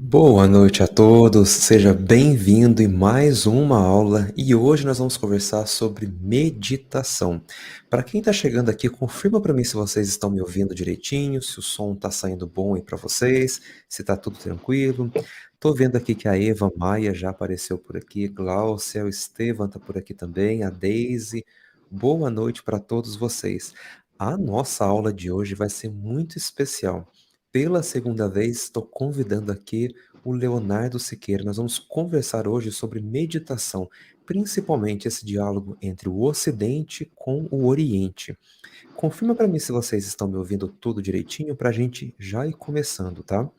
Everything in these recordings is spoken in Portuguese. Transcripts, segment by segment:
Boa noite a todos, seja bem-vindo em mais uma aula e hoje nós vamos conversar sobre meditação. Para quem está chegando aqui, confirma para mim se vocês estão me ouvindo direitinho, se o som está saindo bom aí para vocês, se está tudo tranquilo. Estou vendo aqui que a Eva Maia já apareceu por aqui, Glaucia, o Estevam está por aqui também, a Daisy. Boa noite para todos vocês. A nossa aula de hoje vai ser muito especial. Pela segunda vez, estou convidando aqui o Leonardo Siqueira. Nós vamos conversar hoje sobre meditação, principalmente esse diálogo entre o Ocidente com o Oriente. Confirma para mim se vocês estão me ouvindo tudo direitinho para a gente já ir começando, tá?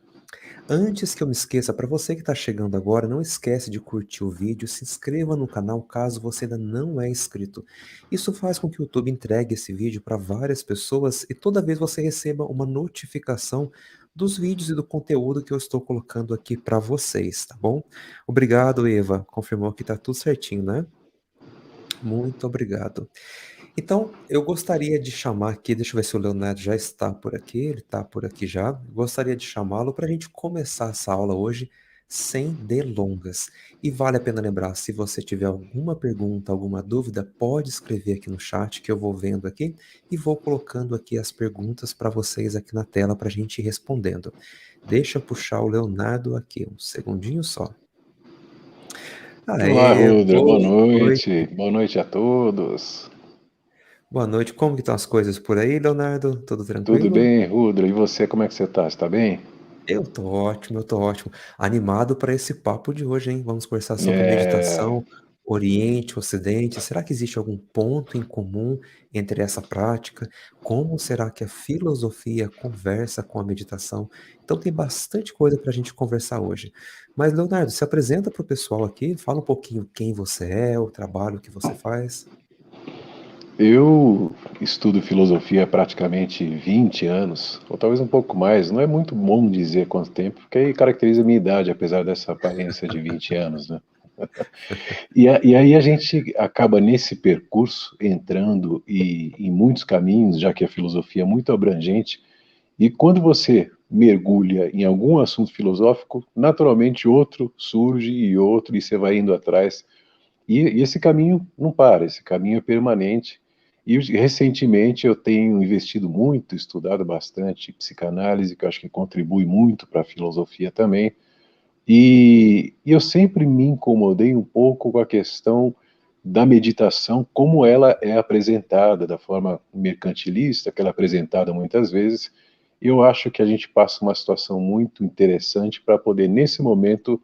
Antes que eu me esqueça, para você que está chegando agora, não esquece de curtir o vídeo, se inscreva no canal caso você ainda não é inscrito. Isso faz com que o YouTube entregue esse vídeo para várias pessoas e toda vez você receba uma notificação dos vídeos e do conteúdo que eu estou colocando aqui para vocês, tá bom? Obrigado, Eva. Confirmou que está tudo certinho, né? Muito obrigado. Então, eu gostaria de chamar aqui, deixa eu ver se o Leonardo já está por aqui, ele está por aqui já. Gostaria de chamá-lo para a gente começar essa aula hoje sem delongas. E vale a pena lembrar, se você tiver alguma pergunta, alguma dúvida, pode escrever aqui no chat que eu vou vendo aqui e vou colocando aqui as perguntas para vocês aqui na tela para a gente ir respondendo. Deixa eu puxar o Leonardo aqui, um segundinho só. Olá, Aê, Rudra, boa boa noite. noite. Boa noite a todos. Boa noite. Como que estão as coisas por aí, Leonardo? Tudo Tudo tranquilo? bem, Rudra? E você, como é que você tá? Está bem? Eu tô ótimo, eu tô ótimo. Animado para esse papo de hoje, hein? Vamos conversar sobre É, meditação, Oriente, Ocidente. Será que existe algum ponto em comum entre essa prática? Como será que a filosofia conversa com a meditação? Então tem bastante coisa para a gente conversar hoje. Mas, Leonardo, se apresenta para o pessoal aqui, fala um pouquinho quem você é, o trabalho que você faz. eu estudo filosofia há praticamente 20 anos, ou talvez um pouco mais. Não é muito bom dizer quanto tempo, porque aí caracteriza a minha idade, apesar dessa aparência de 20 anos, né? E aí a gente acaba nesse percurso entrando em muitos caminhos, já que a filosofia é muito abrangente. E quando você mergulha em algum assunto filosófico, naturalmente outro surge e você vai indo atrás. E esse caminho não para, esse caminho é permanente. E recentemente eu tenho investido muito, estudado bastante psicanálise, que eu acho que contribui muito para a filosofia também. E eu sempre me incomodei um pouco com a questão da meditação, como ela é apresentada, da forma mercantilista que ela é apresentada muitas vezes. Eu acho que a gente passa uma situação muito interessante para poder, nesse momento,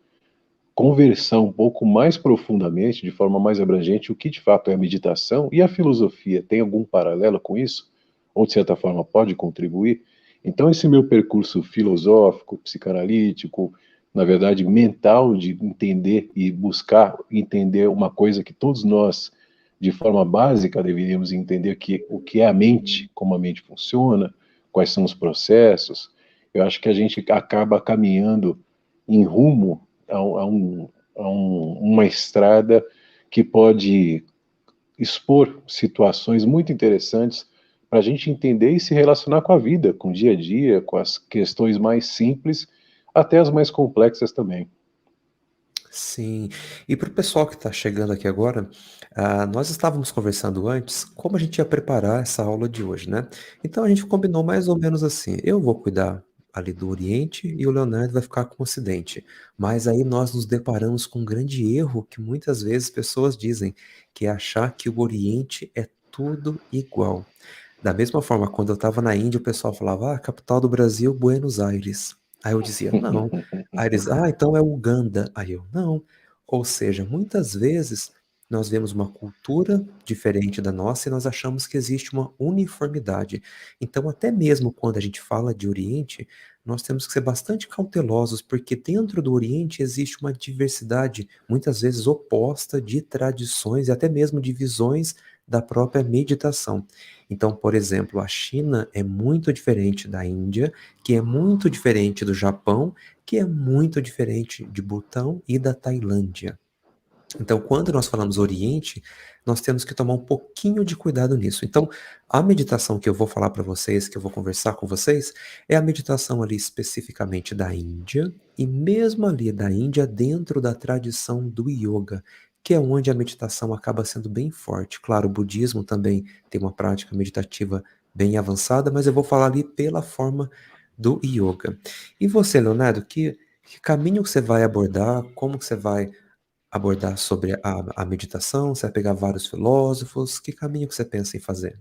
conversar um pouco mais profundamente, de forma mais abrangente, o que de fato é a meditação e a filosofia. Tem algum paralelo com isso? Ou, de certa forma, pode contribuir? Então, esse meu percurso filosófico, psicanalítico, na verdade, mental, de entender e buscar entender uma coisa que todos nós, de forma básica, deveríamos entender que o que é a mente, como a mente funciona, quais são os processos. Eu acho que a gente acaba caminhando em rumo uma estrada que pode expor situações muito interessantes para a gente entender e se relacionar com a vida, com o dia a dia, com as questões mais simples, até as mais complexas também. Sim, e para o pessoal que está chegando aqui agora, nós estávamos conversando antes como a gente ia preparar essa aula de hoje, né? Então a gente combinou mais ou menos assim: eu vou cuidar ali do Oriente e o Leonardo vai ficar com o Ocidente. Mas aí nós nos deparamos com um grande erro que muitas vezes pessoas dizem, que é achar que o Oriente é tudo igual. Da mesma forma, quando eu estava na Índia, o pessoal falava, a capital do Brasil, Buenos Aires. Aí eu dizia, não. Aí eles, então é Uganda. Aí eu, não. Ou seja, muitas vezes nós vemos uma cultura diferente da nossa e nós achamos que existe uma uniformidade. Então, até mesmo quando a gente fala de Oriente, nós temos que ser bastante cautelosos, porque dentro do Oriente existe uma diversidade, muitas vezes oposta, de tradições e até mesmo de visões da própria meditação. Então, por exemplo, a China é muito diferente da Índia, que é muito diferente do Japão, que é muito diferente de Butão e da Tailândia. Então, quando nós falamos Oriente, nós temos que tomar um pouquinho de cuidado nisso. Então, a meditação que eu vou falar para vocês, que eu vou conversar com vocês, é a meditação ali especificamente da Índia, e mesmo ali da Índia, dentro da tradição do yoga, que é onde a meditação acaba sendo bem forte. Claro, o budismo também tem uma prática meditativa bem avançada, mas eu vou falar ali pela forma do yoga. E você, Leonardo, que caminho que você vai abordar? Como que você vai abordar sobre a meditação? Você vai pegar vários filósofos? Que caminho que você pensa em fazer?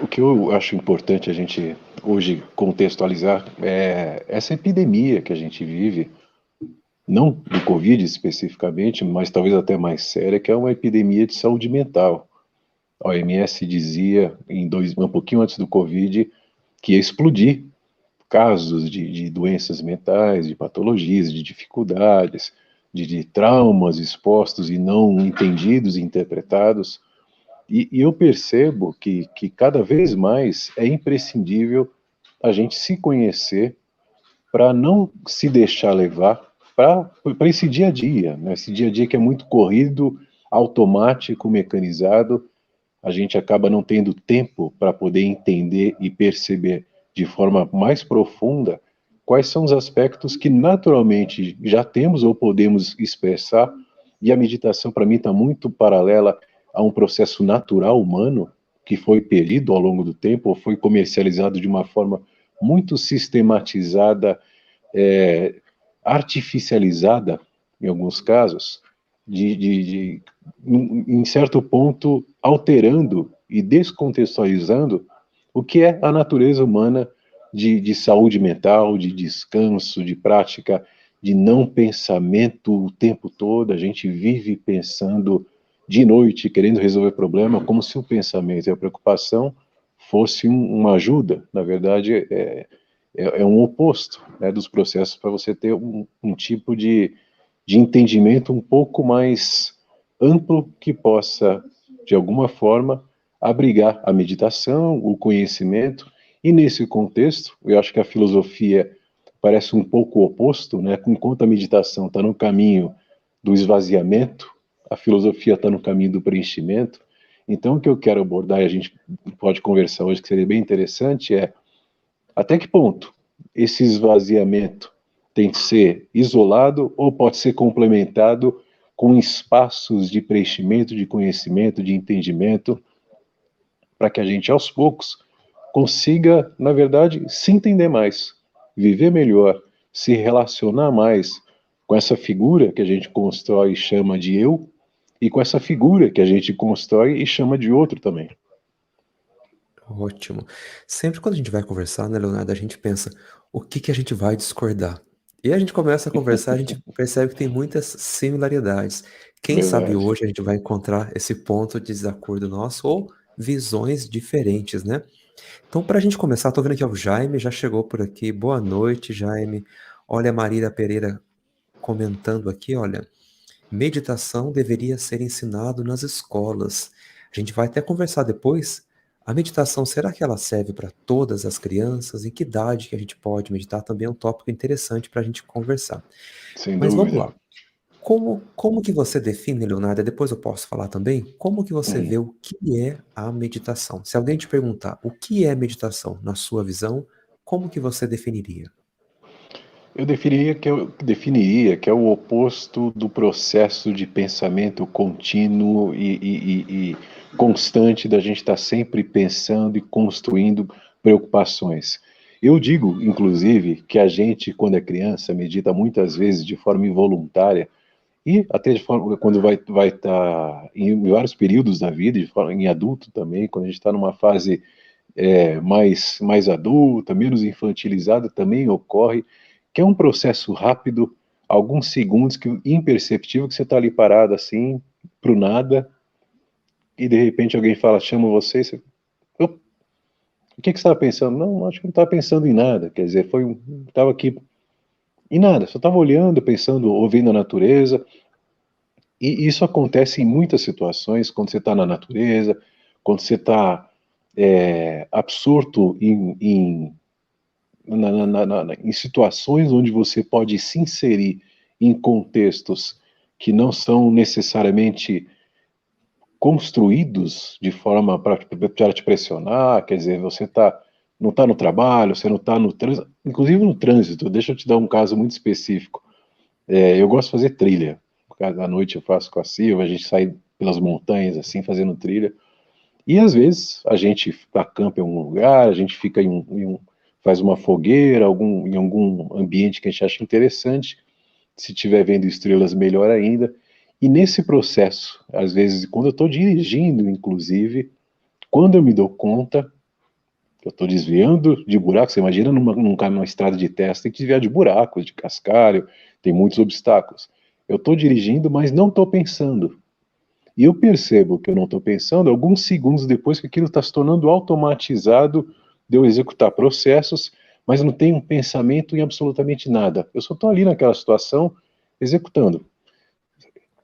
O que eu acho importante a gente hoje contextualizar é essa epidemia que a gente vive, não do Covid especificamente, mas talvez até mais séria, que é uma epidemia de saúde mental. A OMS dizia, um pouquinho antes do Covid, que ia explodir casos de doenças mentais, de patologias, de dificuldades, de traumas expostos e não entendidos e interpretados. E eu percebo que cada vez mais é imprescindível a gente se conhecer para não se deixar levar para esse dia a dia, né? Esse dia a dia que é muito corrido, automático, mecanizado, a gente acaba não tendo tempo para poder entender e perceber de forma mais profunda quais são os aspectos que naturalmente já temos ou podemos expressar, e a meditação para mim está muito paralela a um processo natural humano que foi perdido ao longo do tempo ou foi comercializado de uma forma muito sistematizada, é, artificializada, em alguns casos, em certo ponto, alterando e descontextualizando o que é a natureza humana de saúde mental, de descanso, de prática, de não pensamento o tempo todo. A gente vive pensando de noite, querendo resolver problema, como se o pensamento e a preocupação fosse uma ajuda. Na verdade, é um oposto, né, dos processos para você ter um tipo de entendimento um pouco mais amplo que possa, de alguma forma, abrigar a meditação, o conhecimento. E nesse contexto, eu acho que a filosofia parece um pouco o oposto, né? Enquanto a meditação está no caminho do esvaziamento, a filosofia está no caminho do preenchimento. Então, o que eu quero abordar, e a gente pode conversar hoje, que seria bem interessante, é até que ponto esse esvaziamento tem que ser isolado ou pode ser complementado com espaços de preenchimento, de conhecimento, de entendimento, para que a gente, aos poucos, consiga, na verdade, se entender mais, viver melhor, se relacionar mais com essa figura que a gente constrói e chama de eu, e com essa figura que a gente constrói e chama de outro também. Ótimo. Sempre quando a gente vai conversar, né, Leonardo, a gente pensa o que que a gente vai discordar. E a gente começa a conversar, a gente percebe que tem muitas similaridades. Quem sabe Verdade. hoje a gente vai encontrar esse ponto de desacordo nosso ou visões diferentes, né? Então, para a gente começar, tô vendo aqui, ó, o Jaime já chegou por aqui. Boa noite, Jaime. Olha a Marília Pereira comentando aqui, olha, meditação deveria ser ensinado nas escolas. A gente vai até conversar depois. A meditação, será que ela serve para todas as crianças? Em que idade que a gente pode meditar? Também é um tópico interessante para a gente conversar. Sem Mas vamos dúvida. lá. Como que você define, Leonardo? Depois eu posso falar também. Como que você Uhum. vê o que é a meditação? Se alguém te perguntar o que é meditação, na sua visão, como que você definiria? Eu definiria que é o oposto do processo de pensamento contínuo e constante da gente estar sempre pensando e construindo preocupações. Eu digo, inclusive, que a gente, quando é criança, medita muitas vezes de forma involuntária e até de forma, quando vai estar em vários períodos da vida, de forma, em adulto também, quando a gente está numa fase mais adulta, menos infantilizada, também ocorre, que é um processo rápido, alguns segundos, que imperceptível, que você está ali parado assim, pro nada, e de repente alguém fala, chama você, e você, "Opa, o que, que você estava pensando? Não, acho que não estava pensando em nada, quer dizer, estava aqui em nada, só estava olhando, pensando, ouvindo a natureza, e isso acontece em muitas situações, quando você está na natureza, quando você está absorto em situações onde você pode se inserir em contextos que não são necessariamente construídos de forma para te pressionar, quer dizer, não está no trabalho, você não está no trânsito, inclusive no trânsito, deixa eu te dar um caso muito específico. Eu gosto de fazer trilha, à noite eu faço com a Silva, a gente sai pelas montanhas assim, fazendo trilha, e às vezes a gente acampa em algum lugar, a gente fica faz uma fogueira, em algum ambiente que a gente acha interessante, se estiver vendo estrelas, melhor ainda. E nesse processo, às vezes, quando eu estou dirigindo, inclusive, quando eu me dou conta que eu estou desviando de buracos, você imagina numa estrada de terra, você tem que desviar de buracos, de cascalho, tem muitos obstáculos. Eu estou dirigindo, mas não estou pensando. E eu percebo que eu não estou pensando alguns segundos depois que aquilo está se tornando automatizado de eu executar processos, mas não tenho um pensamento em absolutamente nada. Eu só estou ali naquela situação executando.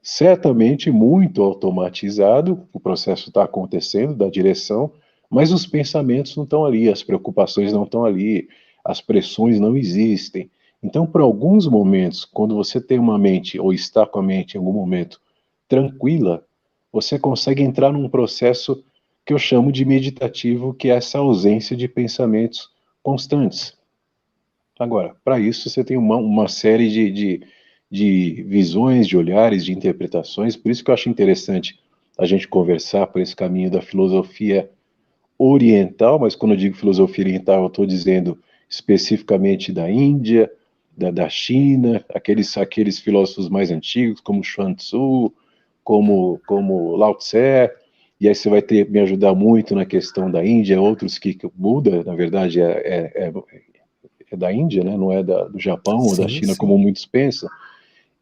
Certamente muito automatizado, o processo está acontecendo da direção, mas os pensamentos não estão ali, as preocupações não estão ali, as pressões não existem. Então, por alguns momentos, quando você tem uma mente, ou está com a mente em algum momento tranquila, você consegue entrar num processo que eu chamo de meditativo, que é essa ausência de pensamentos constantes. Agora, para isso você tem uma série de visões, de olhares, de interpretações, por isso que eu acho interessante a gente conversar por esse caminho da filosofia oriental, mas quando eu digo filosofia oriental, eu estou dizendo especificamente da Índia, da China, aqueles filósofos mais antigos, como Chuang Tzu, como Lao Tse, e aí você vai me ajudar muito na questão da Índia, outros que Buda, na verdade, é da Índia, né? Não é do Japão ou da Sim, China, como sim. muitos pensam.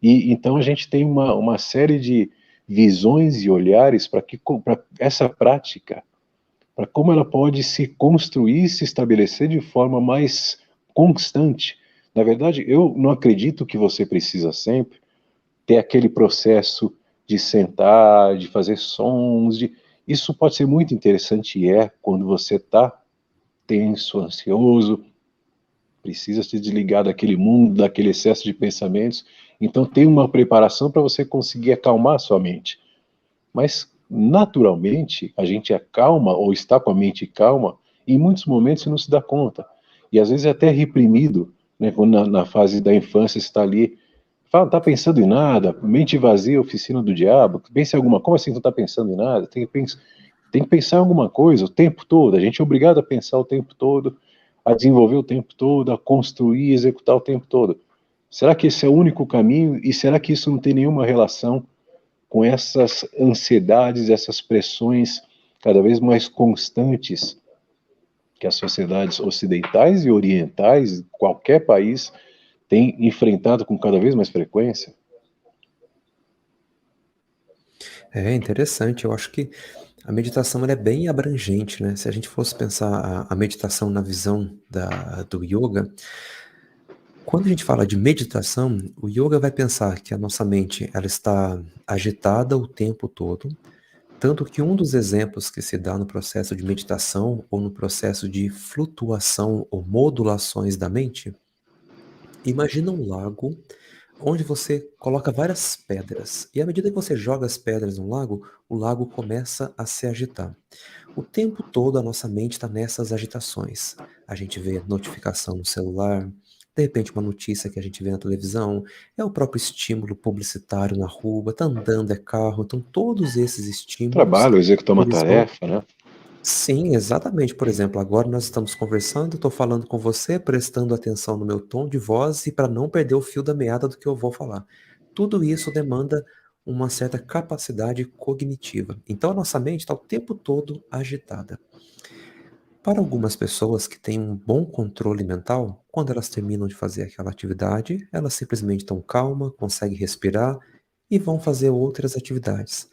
E então a gente tem uma série de visões e olhares para essa prática, para como ela pode se construir, se estabelecer de forma mais constante. Na verdade, eu não acredito que você precisa sempre ter aquele processo de sentar, de fazer sons, isso pode ser muito interessante e quando você está tenso, ansioso, precisa se desligar daquele mundo, daquele excesso de pensamentos. Então tem uma preparação para você conseguir acalmar a sua mente. Mas naturalmente a gente acalma ou está com a mente calma e em muitos momentos você não se dá conta. E às vezes é até reprimido, né, quando na fase da infância você está ali, fala, não está pensando em nada, mente vazia, oficina do diabo, pensa em alguma coisa, como assim não está pensando em nada? Tem que pensar em alguma coisa o tempo todo, a gente é obrigado a pensar o tempo todo, a desenvolver o tempo todo, a construir, executar o tempo todo. Será que esse é o único caminho? E será que isso não tem nenhuma relação com essas ansiedades, essas pressões cada vez mais constantes que as sociedades ocidentais e orientais, qualquer país, têm enfrentado com cada vez mais frequência? É interessante. Eu acho que a meditação ela é bem abrangente, né? Se a gente fosse pensar a meditação na visão do yoga, quando a gente fala de meditação, o yoga vai pensar que a nossa mente ela está agitada o tempo todo, tanto que um dos exemplos que se dá no processo de meditação ou no processo de flutuação ou modulações da mente, imagina um lago onde você coloca várias pedras. E à medida que você joga as pedras no lago, o lago começa a se agitar. O tempo todo a nossa mente está nessas agitações. A gente vê notificação no celular, de repente uma notícia que a gente vê na televisão, é o próprio estímulo publicitário na rua, tá andando, é carro, então todos esses estímulos, Trabalho, executar uma eles vão. tarefa, né? Sim, exatamente. Por exemplo, agora nós estamos conversando, estou falando com você, prestando atenção no meu tom de voz e para não perder o fio da meada do que eu vou falar. Tudo isso demanda uma certa capacidade cognitiva. Então a nossa mente está o tempo todo agitada. Para algumas pessoas que têm um bom controle mental, quando elas terminam de fazer aquela atividade, elas simplesmente estão calmas, conseguem respirar e vão fazer outras atividades.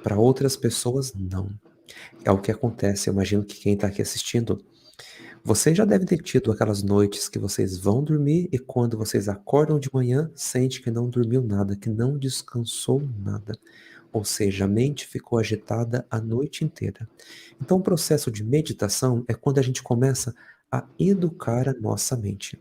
Para outras pessoas, não. É o que acontece. Eu imagino que quem está aqui assistindo, vocês já devem ter tido aquelas noites que vocês vão dormir e quando vocês acordam de manhã, sente que não dormiu nada, que não descansou nada. Ou seja, a mente ficou agitada a noite inteira. Então, o processo de meditação é quando a gente começa a educar a nossa mente.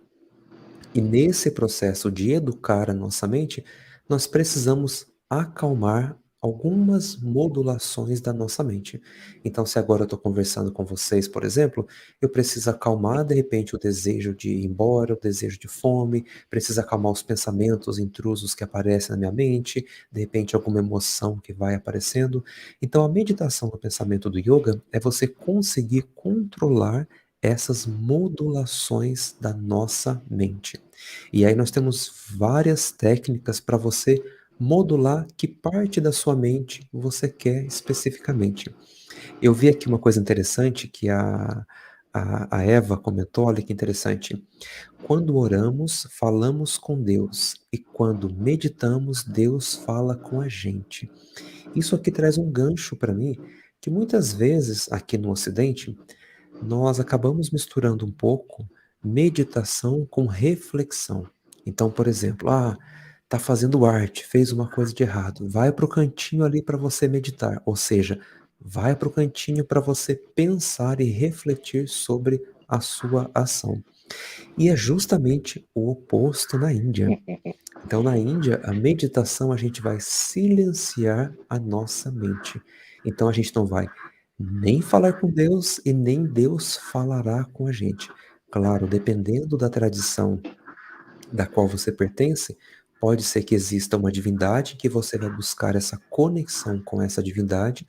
E nesse processo de educar a nossa mente, nós precisamos acalmar algumas modulações da nossa mente. Então, se agora eu estou conversando com vocês, por exemplo, eu preciso acalmar de repente o desejo de ir embora, o desejo de fome, preciso acalmar os pensamentos intrusos que aparecem na minha mente, de repente alguma emoção que vai aparecendo. Então, a meditação do pensamento do yoga é você conseguir controlar essas modulações da nossa mente. E aí nós temos várias técnicas para você modular que parte da sua mente você quer especificamente. Eu vi aqui uma coisa interessante que a Eva comentou, olha que interessante. Quando oramos, falamos com Deus, e quando meditamos, Deus fala com a gente. Isso aqui traz um gancho para mim, que muitas vezes aqui no Ocidente nós acabamos misturando um pouco meditação com reflexão. Então, por exemplo, tá fazendo arte, fez uma coisa de errado, vai para o cantinho ali para você meditar, ou seja, vai para o cantinho para você pensar e refletir sobre a sua ação. E é justamente o oposto na Índia. Então, na Índia, a meditação a gente vai silenciar a nossa mente. Então, a gente não vai nem falar com Deus e nem Deus falará com a gente. Claro, dependendo da tradição da qual você pertence, pode ser que exista uma divindade que você vai buscar essa conexão com essa divindade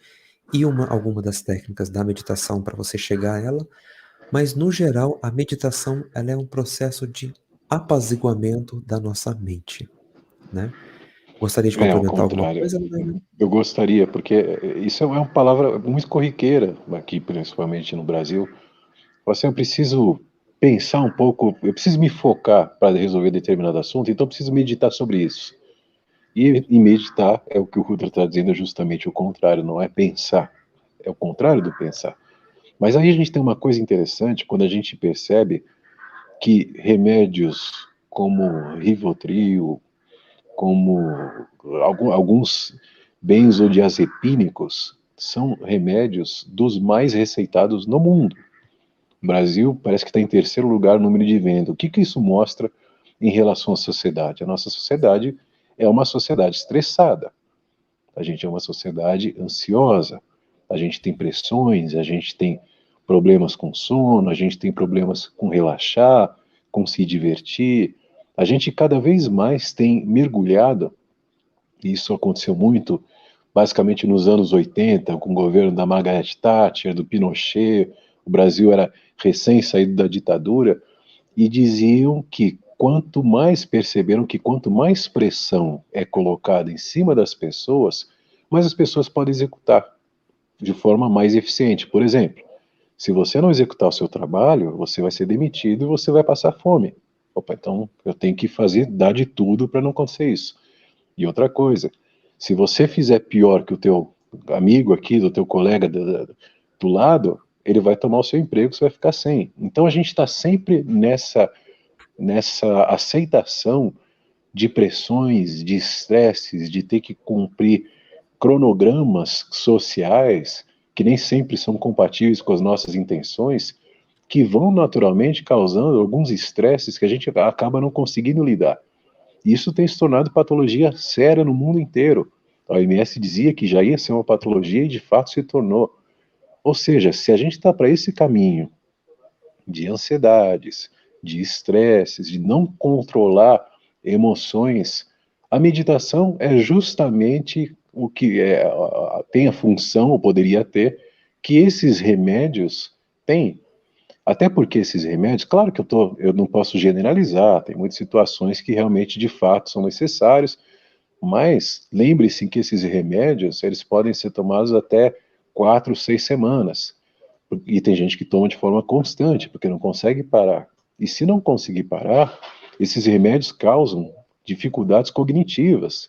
e alguma das técnicas da meditação para você chegar a ela, mas no geral a meditação ela é um processo de apaziguamento da nossa mente, né? Gostaria de É, ao complementar alguma contrário. coisa, Lorena? Eu gostaria, porque isso é uma palavra muito corriqueira aqui, principalmente no Brasil. Assim, eu preciso pensar um pouco, eu preciso me focar para resolver determinado assunto, então eu preciso meditar sobre isso. E meditar é o que o Rudra está dizendo, é justamente o contrário, não é pensar, é o contrário do pensar. Mas aí a gente tem uma coisa interessante quando a gente percebe que remédios como Rivotril, como alguns benzodiazepínicos, são remédios dos mais receitados no mundo. O Brasil parece que está em terceiro lugar no número de venda. O que que isso mostra em relação à sociedade? A nossa sociedade é uma sociedade estressada. A gente é uma sociedade ansiosa. A gente tem pressões, a gente tem problemas com sono, a gente tem problemas com relaxar, com se divertir. A gente cada vez mais tem mergulhado, e isso aconteceu muito, basicamente nos anos 80, com o governo da Margaret Thatcher, do Pinochet. O Brasil era recém saído da ditadura, e diziam que quanto mais perceberam que quanto mais pressão é colocada em cima das pessoas, mais as pessoas podem executar de forma mais eficiente. Por exemplo, se você não executar o seu trabalho, você vai ser demitido e você vai passar fome. Opa, então eu tenho que fazer, dar de tudo para não acontecer isso. E outra coisa, se você fizer pior que o teu amigo aqui, do teu colega do lado, ele vai tomar o seu emprego, você vai ficar sem. Então a gente está sempre nessa aceitação de pressões, de estresses, de ter que cumprir cronogramas sociais que nem sempre são compatíveis com as nossas intenções, que vão naturalmente causando alguns estresses que a gente acaba não conseguindo lidar. Isso tem se tornado patologia séria no mundo inteiro. A OMS dizia que já ia ser uma patologia e de fato se tornou. Ou seja, se a gente está para esse caminho de ansiedades, de estresses, de não controlar emoções, a meditação é justamente o que tem a função, ou poderia ter, que esses remédios têm. Até porque esses remédios, claro que eu não posso generalizar, tem muitas situações que realmente, de fato, são necessários, mas lembre-se que esses remédios, eles podem ser tomados até 4, 6 semanas. E tem gente que toma de forma constante, porque não consegue parar. E se não conseguir parar, esses remédios causam dificuldades cognitivas.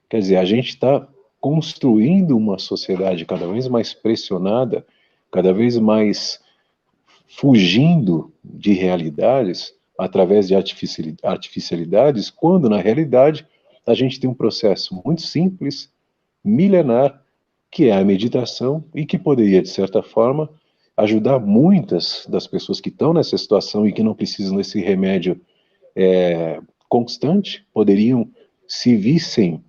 Quer dizer, a gente está construindo uma sociedade cada vez mais pressionada, cada vez mais fugindo de realidades através de artificialidades, quando na realidade a gente tem um processo muito simples, milenar, que é a meditação e que poderia, de certa forma, ajudar muitas das pessoas que estão nessa situação e que não precisam desse remédio constante, poderiam, se vissem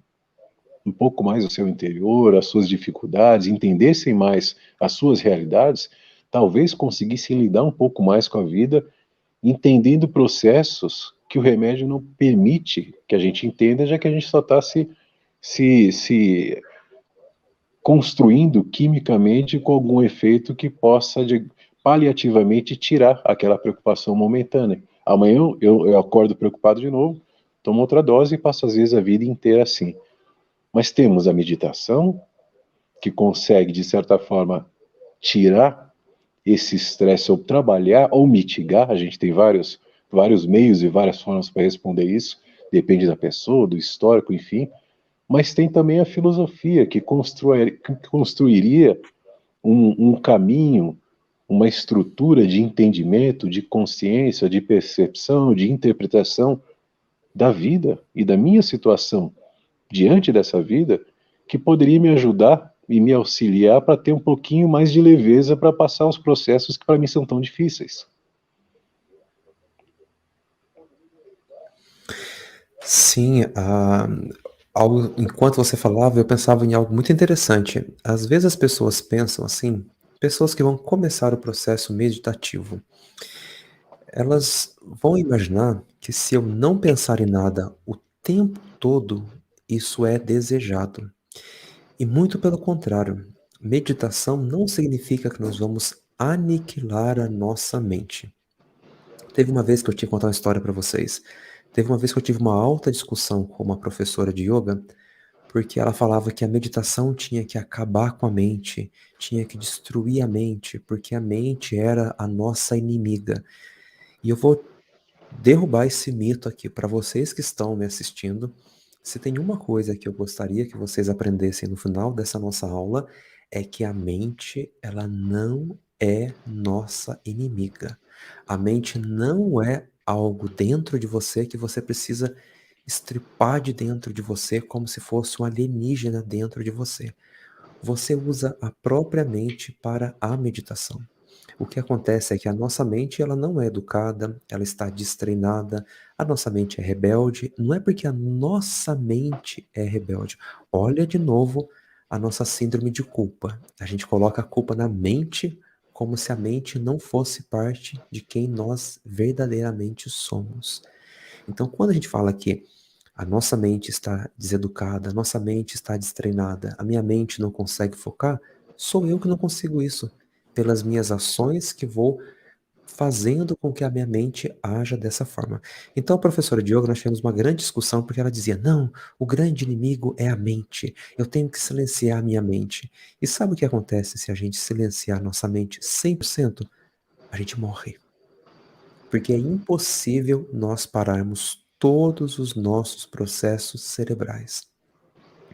um pouco mais o seu interior, as suas dificuldades, entendessem mais as suas realidades, talvez conseguissem lidar um pouco mais com a vida, entendendo processos que o remédio não permite que a gente entenda, já que a gente só está se construindo quimicamente com algum efeito que possa paliativamente tirar aquela preocupação momentânea. Amanhã eu acordo preocupado de novo, tomo outra dose e passo às vezes a vida inteira assim. Mas temos a meditação, que consegue, de certa forma, tirar esse estresse ou trabalhar ou mitigar. A gente tem vários meios e várias formas para responder isso, depende da pessoa, do histórico, enfim. Mas tem também a filosofia, que construiria um caminho, uma estrutura de entendimento, de consciência, de percepção, de interpretação da vida e da minha situação diante dessa vida, que poderia me ajudar e me auxiliar para ter um pouquinho mais de leveza para passar os processos que para mim são tão difíceis. Sim, enquanto você falava, eu pensava em algo muito interessante. Às vezes as pessoas pensam assim, pessoas que vão começar o processo meditativo, elas vão imaginar que se eu não pensar em nada o tempo todo, isso é desejado. E muito pelo contrário, meditação não significa que nós vamos aniquilar a nossa mente. Teve uma vez que eu tinha que contar uma história para vocês. Teve uma vez que eu tive uma alta discussão com uma professora de yoga, porque ela falava que a meditação tinha que acabar com a mente, tinha que destruir a mente, porque a mente era a nossa inimiga. E eu vou derrubar esse mito aqui para vocês que estão me assistindo. Se tem uma coisa que eu gostaria que vocês aprendessem no final dessa nossa aula, é que a mente, ela não é nossa inimiga. A mente não é algo dentro de você que você precisa estripar de dentro de você como se fosse um alienígena dentro de você. Você usa a própria mente para a meditação. O que acontece é que a nossa mente, ela não é educada, ela está destreinada, a nossa mente é rebelde. Não é porque a nossa mente é rebelde. Olha de novo a nossa síndrome de culpa. A gente coloca a culpa na mente como se a mente não fosse parte de quem nós verdadeiramente somos. Então, quando a gente fala que a nossa mente está deseducada, a nossa mente está destreinada, a minha mente não consegue focar, sou eu que não consigo isso. Pelas minhas ações que vou fazendo com que a minha mente haja dessa forma. Então, a professora de yoga, nós tivemos uma grande discussão, porque ela dizia, não, o grande inimigo é a mente, eu tenho que silenciar a minha mente. E sabe o que acontece se a gente silenciar nossa mente 100%? A gente morre. Porque é impossível nós pararmos todos os nossos processos cerebrais.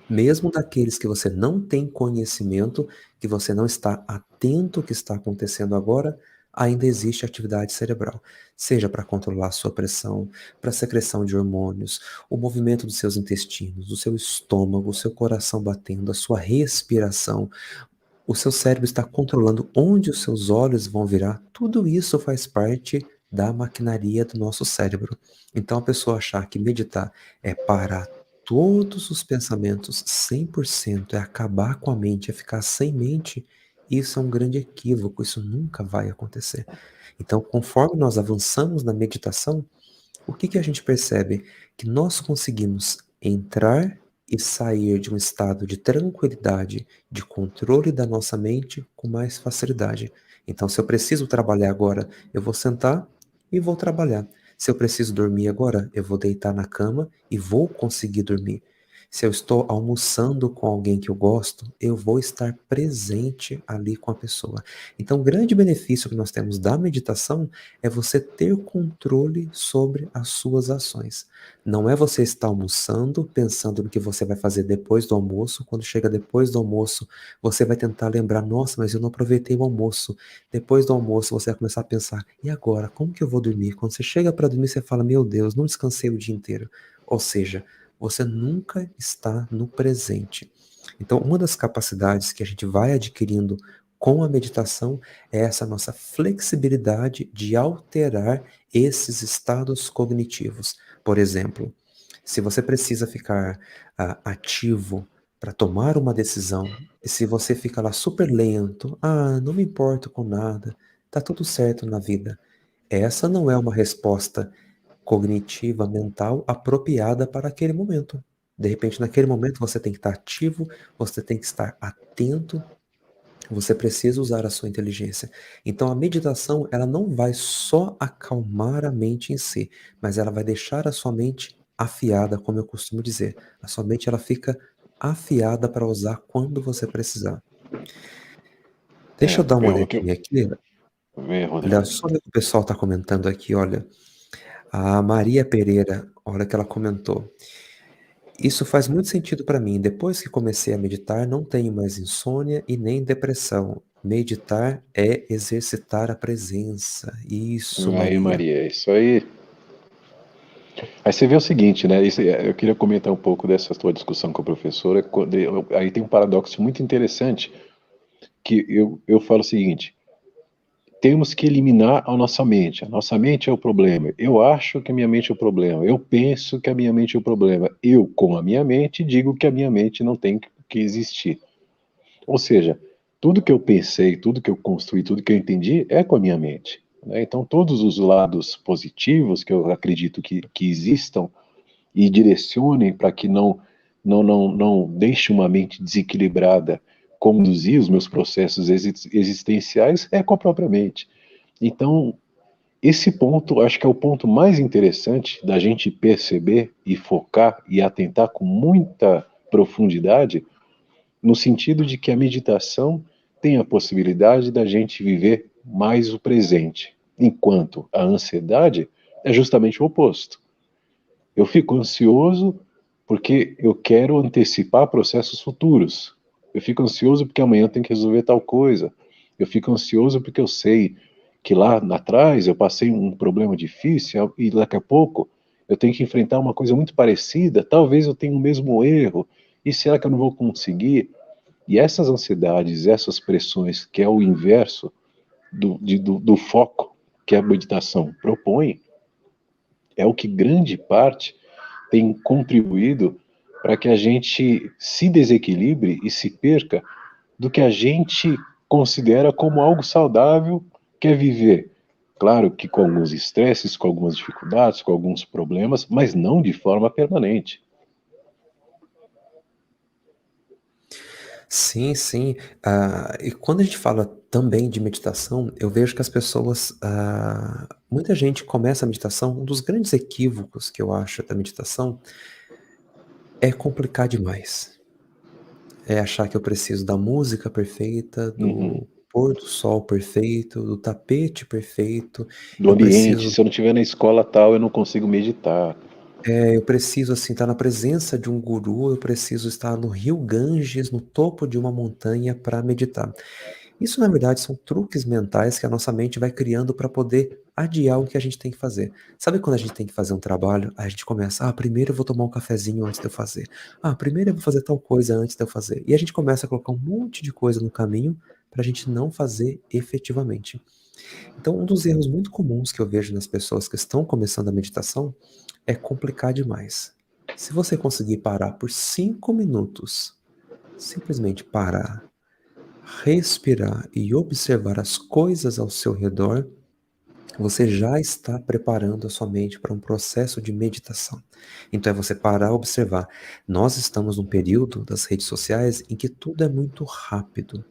Mesmo daqueles que você não tem conhecimento, que você não está atento ao que está acontecendo agora, ainda existe atividade cerebral. Seja para controlar a sua pressão, para a secreção de hormônios, o movimento dos seus intestinos, do seu estômago, o seu coração batendo, a sua respiração. O seu cérebro está controlando onde os seus olhos vão virar. Tudo isso faz parte da maquinaria do nosso cérebro. Então, a pessoa achar que meditar é parar todos os pensamentos 100%, é acabar com a mente, é ficar sem mente, isso é um grande equívoco, isso nunca vai acontecer. Então, conforme nós avançamos na meditação, o que que a gente percebe? Que nós conseguimos entrar e sair de um estado de tranquilidade, de controle da nossa mente com mais facilidade. Então, se eu preciso trabalhar agora, eu vou sentar e vou trabalhar. Se eu preciso dormir agora, eu vou deitar na cama e vou conseguir dormir. Se eu estou almoçando com alguém que eu gosto, eu vou estar presente ali com a pessoa. Então, o grande benefício que nós temos da meditação é você ter controle sobre as suas ações. Não é você estar almoçando, pensando no que você vai fazer depois do almoço. Quando chega depois do almoço, você vai tentar lembrar, nossa, mas eu não aproveitei o almoço. Depois do almoço, você vai começar a pensar, e agora, como que eu vou dormir? Quando você chega para dormir, você fala, meu Deus, não descansei o dia inteiro. Ou seja, você nunca está no presente. Então, uma das capacidades que a gente vai adquirindo com a meditação é essa nossa flexibilidade de alterar esses estados cognitivos. Por exemplo, se você precisa ficar ativo para tomar uma decisão, e se você fica lá super lento, não me importo com nada, tá tudo certo na vida. Essa não é uma resposta cognitiva, mental apropriada para aquele momento. De repente, naquele momento, você tem que estar ativo, você tem que estar atento, você precisa usar a sua inteligência. Então, a meditação, ela não vai só acalmar a mente em si, mas ela vai deixar a sua mente afiada, como eu costumo dizer. A sua mente, ela fica afiada para usar quando você precisar. Deixa eu dar uma O que olhadinha aqui. Olha Rodrigo. só o que o pessoal está comentando aqui, olha. A Maria Pereira, olha o que ela comentou. Isso faz muito sentido para mim. Depois que comecei a meditar, não tenho mais insônia e nem depressão. Meditar é exercitar a presença. Isso, Aí, Maria. Maria, isso aí. Aí você vê o seguinte, né? Eu queria comentar um pouco dessa tua discussão com a professora. Aí tem um paradoxo muito interessante que eu falo o seguinte: temos que eliminar a nossa mente. A nossa mente é o problema. Eu acho que a minha mente é o problema. Eu penso que a minha mente é o problema. Eu, com a minha mente, digo que a minha mente não tem que existir. Ou seja, tudo que eu pensei, tudo que eu construí, tudo que eu entendi é com a minha mente, né? Então, todos os lados positivos que eu acredito que existam e direcionem para que não deixe uma mente desequilibrada conduzir os meus processos existenciais é com a própria mente. Então, esse ponto, acho que é o ponto mais interessante da gente perceber e focar e atentar com muita profundidade, no sentido de que a meditação tem a possibilidade da gente viver mais o presente, enquanto a ansiedade é justamente o oposto. Eu fico ansioso porque eu quero antecipar processos futuros. Eu fico ansioso porque amanhã eu tenho que resolver tal coisa. Eu fico ansioso porque eu sei que lá atrás eu passei um problema difícil e daqui a pouco eu tenho que enfrentar uma coisa muito parecida. Talvez eu tenha o mesmo erro. E será que eu não vou conseguir? E essas ansiedades, essas pressões, que é o inverso do foco que a meditação propõe, é o que grande parte tem contribuído para que a gente se desequilibre e se perca do que a gente considera como algo saudável, que é viver. Claro que com alguns estresses, com algumas dificuldades, com alguns problemas, mas não de forma permanente. Sim, sim. E quando a gente fala também de meditação, eu vejo que as pessoas, muita gente começa a meditação, um dos grandes equívocos que eu acho da meditação é complicar demais. É achar que eu preciso da música perfeita, Uhum. do pôr do sol perfeito, do tapete perfeito, Do eu ambiente, preciso se eu não estiver na escola tal, eu não consigo meditar. assim, estar na presença de um guru, eu preciso estar no rio Ganges, no topo de uma montanha para meditar. Isso, na verdade, são truques mentais que a nossa mente vai criando para poder adiar o que a gente tem que fazer. Sabe quando a gente tem que fazer um trabalho, aí a gente começa: primeiro eu vou tomar um cafezinho antes de eu fazer. Primeiro eu vou fazer tal coisa antes de eu fazer. E a gente começa a colocar um monte de coisa no caminho para a gente não fazer efetivamente. Então, um dos erros muito comuns que eu vejo nas pessoas que estão começando a meditação é complicar demais. Se você conseguir parar por 5 minutos, simplesmente parar, respirar e observar as coisas ao seu redor, você já está preparando a sua mente para um processo de meditação. Então é você parar e observar. Nós estamos num período das redes sociais em que tudo é muito rápido.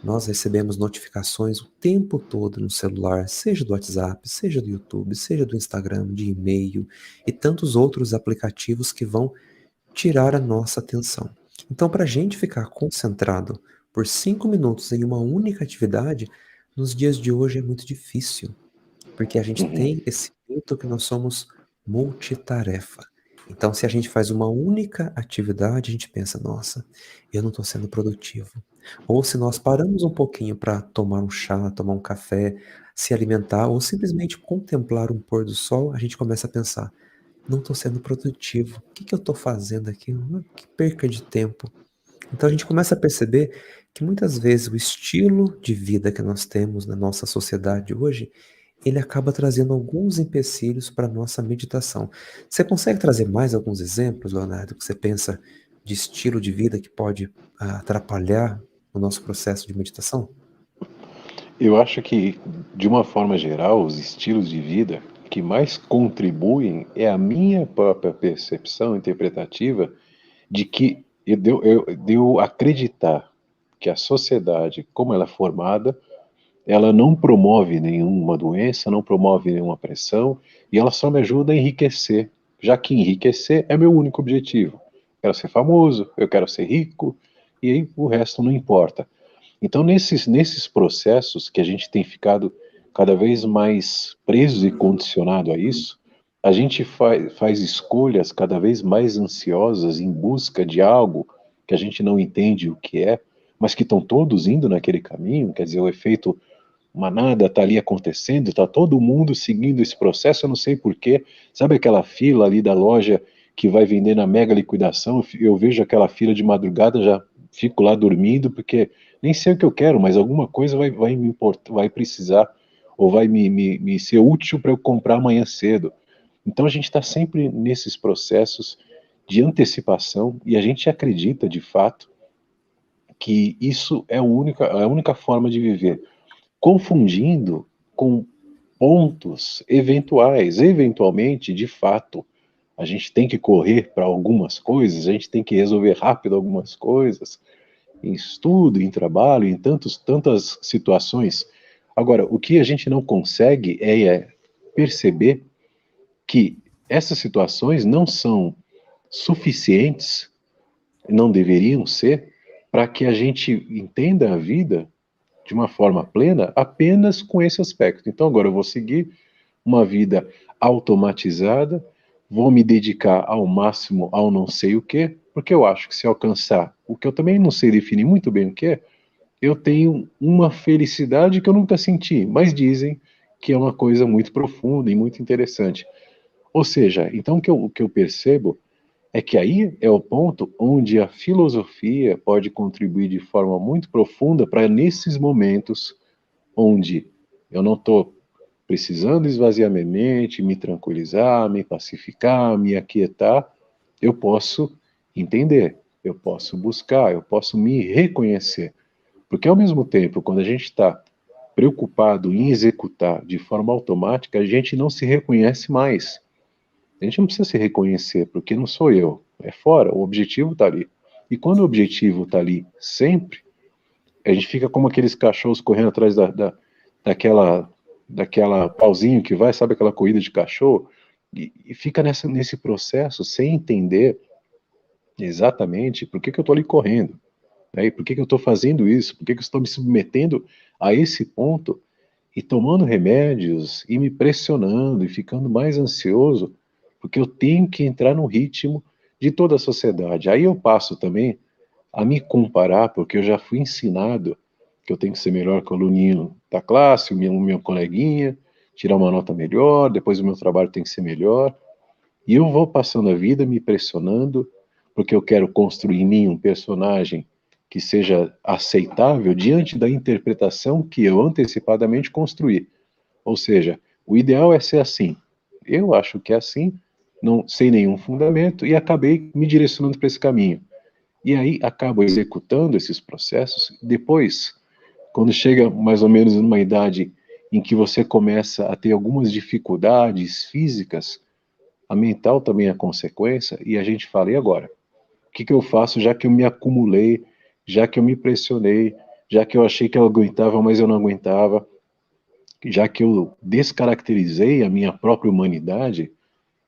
Nós recebemos notificações o tempo todo no celular, seja do WhatsApp, seja do YouTube, seja do Instagram, de e-mail e tantos outros aplicativos que vão tirar a nossa atenção. Então, para a gente ficar concentrado por 5 minutos em uma única atividade, nos dias de hoje é muito difícil, porque a gente Uhum. tem esse mito que nós somos multitarefa. Então, se a gente faz uma única atividade, a gente pensa: nossa, eu não estou sendo produtivo. Ou se nós paramos um pouquinho para tomar um chá, tomar um café, se alimentar, ou simplesmente contemplar um pôr do sol, a gente começa a pensar: não estou sendo produtivo. O que que eu estou fazendo aqui? Que perca de tempo. Então a gente começa a perceber que muitas vezes o estilo de vida que nós temos na nossa sociedade hoje, ele acaba trazendo alguns empecilhos para a nossa meditação. Você consegue trazer mais alguns exemplos, Leonardo, que você pensa de estilo de vida que pode atrapalhar o nosso processo de meditação? Eu acho que, de uma forma geral, os estilos de vida que mais contribuem é a minha própria percepção interpretativa de que de eu acreditar que a sociedade, como ela é formada, ela não promove nenhuma doença, não promove nenhuma pressão, e ela só me ajuda a enriquecer, já que enriquecer é meu único objetivo. Eu quero ser famoso, eu quero ser rico, e aí o resto não importa. Então, nesses processos que a gente tem ficado cada vez mais preso e condicionado a isso, a gente faz escolhas cada vez mais ansiosas em busca de algo que a gente não entende o que é, mas que estão todos indo naquele caminho, quer dizer, o efeito manada está ali acontecendo, está todo mundo seguindo esse processo, eu não sei porquê. Sabe aquela fila ali da loja que vai vender na mega liquidação? Eu vejo aquela fila de madrugada, já fico lá dormindo, porque nem sei o que eu quero, mas alguma coisa vai me importar, vai precisar, ou vai me ser útil para eu comprar amanhã cedo. Então a gente está sempre nesses processos de antecipação e a gente acredita de fato que isso é a única forma de viver, confundindo com pontos eventuais. Eventualmente, de fato, a gente tem que correr para algumas coisas, a gente tem que resolver rápido algumas coisas, em estudo, em trabalho, em tantas situações. Agora, o que a gente não consegue é perceber que essas situações não são suficientes, não deveriam ser, para que a gente entenda a vida de uma forma plena apenas com esse aspecto. Então, agora eu vou seguir uma vida automatizada, vou me dedicar ao máximo ao não sei o que, porque eu acho que se alcançar o que eu também não sei definir muito bem o que é, eu tenho uma felicidade que eu nunca senti, mas dizem que é uma coisa muito profunda e muito interessante. Ou seja, então o que eu percebo é que aí é o ponto onde a filosofia pode contribuir de forma muito profunda para nesses momentos onde eu não estou precisando esvaziar minha mente, me tranquilizar, me pacificar, me aquietar, eu posso entender, eu posso buscar, eu posso me reconhecer. Porque ao mesmo tempo, quando a gente está preocupado em executar de forma automática, a gente não se reconhece mais. A gente não precisa se reconhecer, porque não sou eu, é fora, o objetivo está ali. E quando o objetivo está ali sempre, a gente fica como aqueles cachorros correndo atrás daquela, daquela pauzinho que vai, sabe aquela corrida de cachorro? E fica nesse processo sem entender exatamente por que eu estou ali correndo, né? E por que eu estou fazendo isso, por que eu estou me submetendo a esse ponto e tomando remédios e me pressionando e ficando mais ansioso, porque eu tenho que entrar no ritmo de toda a sociedade. Aí eu passo também a me comparar, porque eu já fui ensinado que eu tenho que ser melhor que o aluninho da classe, o meu coleguinha, tirar uma nota melhor, depois o meu trabalho tem que ser melhor. E eu vou passando a vida me pressionando, porque eu quero construir em mim um personagem que seja aceitável diante da interpretação que eu antecipadamente construí. Ou seja, o ideal é ser assim. Eu acho que é assim, não sem nenhum fundamento, e acabei me direcionando para esse caminho. E aí acabo executando esses processos. Depois, quando chega mais ou menos numa idade em que você começa a ter algumas dificuldades físicas, a mental também é consequência, e a gente fala, e agora? O que eu faço já que eu me acumulei, já que eu me pressionei, já que eu achei que eu aguentava, mas eu não aguentava, já que eu descaracterizei a minha própria humanidade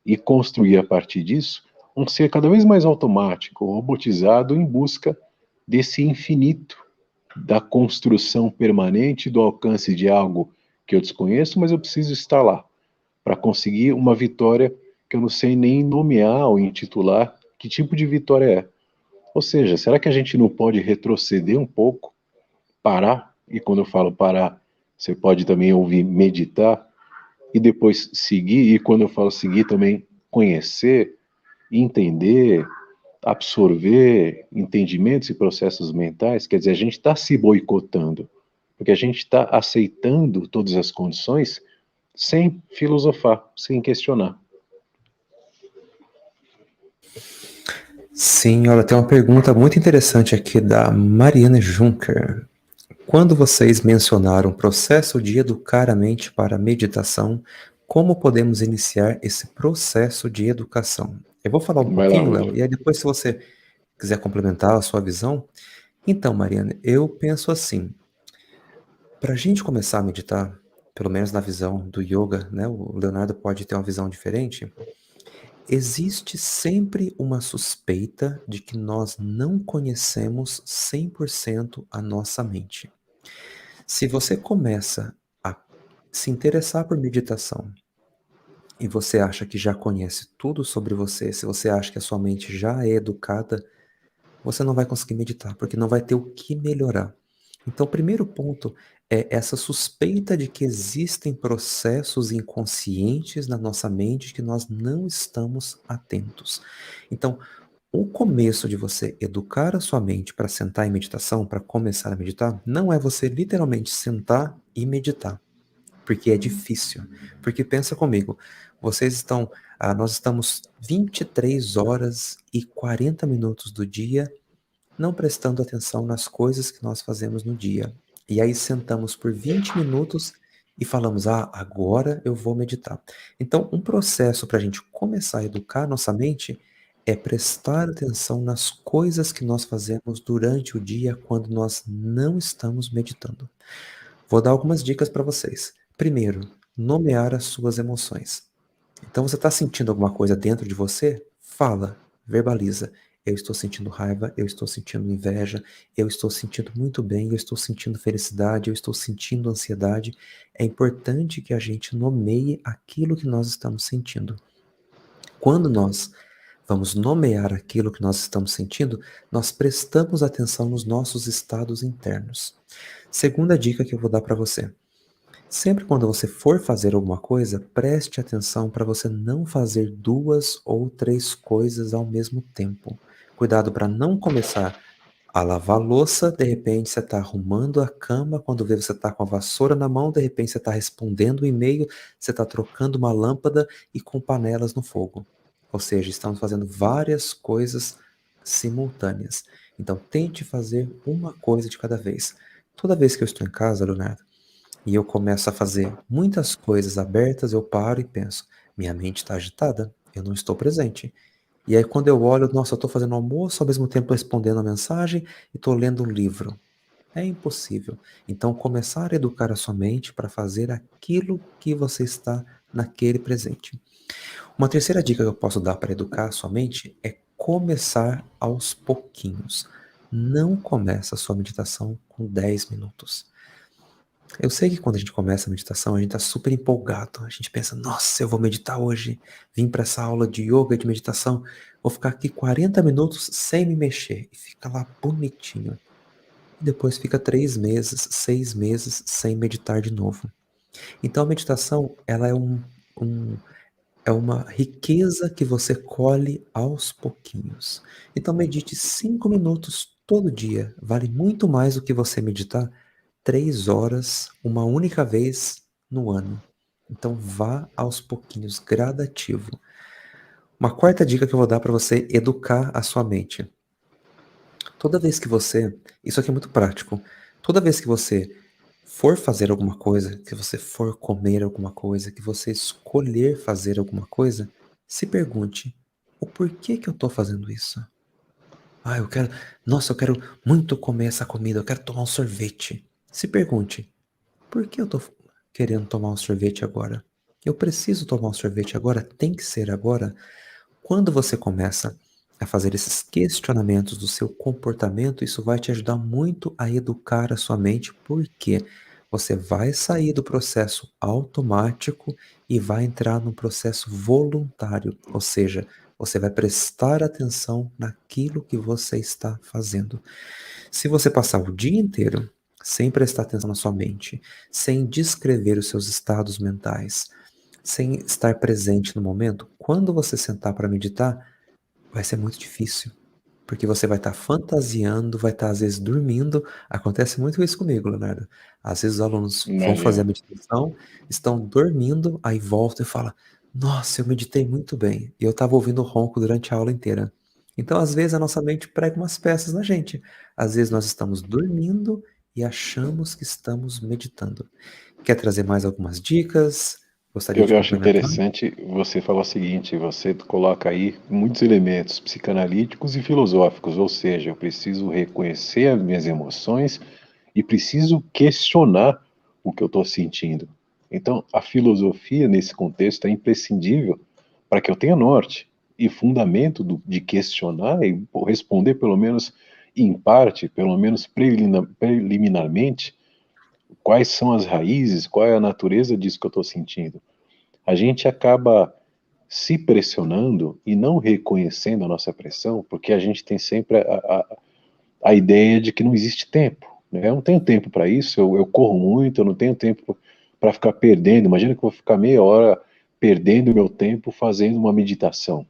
e construí a partir disso um ser cada vez mais automático, robotizado em busca desse infinito, da construção permanente, do alcance de algo que eu desconheço, mas eu preciso estar lá para conseguir uma vitória que eu não sei nem nomear ou intitular que tipo de vitória é. Ou seja, será que a gente não pode retroceder um pouco, parar? E quando eu falo parar, você pode também ouvir meditar e depois seguir. E quando eu falo seguir, também conhecer, entender, absorver entendimentos e processos mentais. Quer dizer, a gente está se boicotando, porque a gente está aceitando todas as condições sem filosofar, sem questionar. Sim, olha, tem uma pergunta muito interessante aqui da Mariana Juncker. Quando vocês mencionaram o processo de educar a mente para a meditação, como podemos iniciar esse processo de educação? Eu vou falar um Vai lá, pouquinho, Léo, Rúlio. e aí depois, se você quiser complementar a sua visão. Então, Mariana, eu penso assim, para a gente começar a meditar, pelo menos na visão do yoga, né? O Leonardo pode ter uma visão diferente. Existe sempre uma suspeita de que nós não conhecemos 100% a nossa mente. Se você começa a se interessar por meditação e você acha que já conhece tudo sobre você, se você acha que a sua mente já é educada, você não vai conseguir meditar, porque não vai ter o que melhorar. Então, o primeiro ponto é essa suspeita de que existem processos inconscientes na nossa mente que nós não estamos atentos. Então, o começo de você educar a sua mente para sentar em meditação, para começar a meditar, não é você literalmente sentar e meditar, porque é difícil. Porque pensa comigo, nós estamos 23 horas e 40 minutos do dia não prestando atenção nas coisas que nós fazemos no dia. E aí sentamos por 20 minutos e falamos: ah, agora eu vou meditar. Então, um processo para a gente começar a educar nossa mente é prestar atenção nas coisas que nós fazemos durante o dia quando nós não estamos meditando. Vou dar algumas dicas para vocês. Primeiro, nomear as suas emoções. Então você está sentindo alguma coisa dentro de você? Fala, verbaliza. Eu estou sentindo raiva, eu estou sentindo inveja, eu estou sentindo muito bem, eu estou sentindo felicidade, eu estou sentindo ansiedade. É importante que a gente nomeie aquilo que nós estamos sentindo. Quando nós vamos nomear aquilo que nós estamos sentindo, nós prestamos atenção nos nossos estados internos. Segunda dica que eu vou dar para você. Sempre quando você for fazer alguma coisa, preste atenção para você não fazer 2 ou 3 coisas ao mesmo tempo. Cuidado para não começar a lavar a louça, de repente você está arrumando a cama, quando vê você está com a vassoura na mão, de repente você está respondendo o e-mail, você está trocando uma lâmpada e com panelas no fogo. Ou seja, estamos fazendo várias coisas simultâneas. Então tente fazer uma coisa de cada vez. Toda vez que eu estou em casa, Leonardo, e eu começo a fazer muitas coisas abertas, eu paro e penso, minha mente está agitada, eu não estou presente. E aí quando eu olho, nossa, eu estou fazendo almoço, ao mesmo tempo respondendo a mensagem e estou lendo um livro. É impossível. Então começar a educar a sua mente para fazer aquilo que você está naquele presente. Uma terceira dica que eu posso dar para educar a sua mente é começar aos pouquinhos. Não começa a sua meditação com 10 minutos. Eu sei que quando a gente começa a meditação, a gente tá super empolgado. A gente pensa, nossa, eu vou meditar hoje. Vim para essa aula de yoga, de meditação. Vou ficar aqui 40 minutos sem me mexer. E fica lá bonitinho. E depois fica 3 meses, 6 meses sem meditar de novo. Então a meditação, ela é uma riqueza que você colhe aos pouquinhos. Então medite 5 minutos todo dia. Vale muito mais do que você meditar 3 horas, uma única vez no ano. Então vá aos pouquinhos, gradativo. Uma quarta dica que eu vou dar para você educar a sua mente. Toda vez que você, isso aqui é muito prático, toda vez que você for fazer alguma coisa, que você for comer alguma coisa, que você escolher fazer alguma coisa, se pergunte, o porquê que eu estou fazendo isso? Ah, nossa, eu quero muito comer essa comida, eu quero tomar um sorvete. Se pergunte, por que eu tô querendo tomar um sorvete agora? Eu preciso tomar um sorvete agora? Tem que ser agora? Quando você começa a fazer esses questionamentos do seu comportamento, isso vai te ajudar muito a educar a sua mente, porque você vai sair do processo automático e vai entrar no processo voluntário, ou seja, você vai prestar atenção naquilo que você está fazendo. Se você passar o dia inteiro sem prestar atenção na sua mente, sem descrever os seus estados mentais, sem estar presente no momento, quando você sentar para meditar, vai ser muito difícil. Porque você vai estar fantasiando, vai estar às vezes dormindo. Acontece muito isso comigo, Leonardo. Às vezes os alunos vão fazer Imagino. a meditação, estão dormindo, aí voltam e falam: nossa, eu meditei muito bem. E eu estava ouvindo o ronco durante a aula inteira. Então, às vezes, a nossa mente prega umas peças na gente. Às vezes, nós estamos dormindo e achamos que estamos meditando. Quer trazer mais algumas dicas? Gostaria de Eu acho complementar? interessante você falar o seguinte: você coloca aí muitos elementos psicanalíticos e filosóficos, ou seja, eu preciso reconhecer as minhas emoções e preciso questionar o que eu estou sentindo. Então, a filosofia nesse contexto é imprescindível para que eu tenha norte e fundamento de questionar e responder, pelo menos em parte, pelo menos preliminarmente, quais são as raízes, qual é a natureza disso que eu estou sentindo. A gente acaba se pressionando e não reconhecendo a nossa pressão, porque a gente tem sempre a ideia de que não existe tempo. Né? Eu não tenho tempo para isso, eu corro muito, eu não tenho tempo para ficar perdendo. Imagina que eu vou ficar meia hora perdendo meu tempo fazendo uma meditação.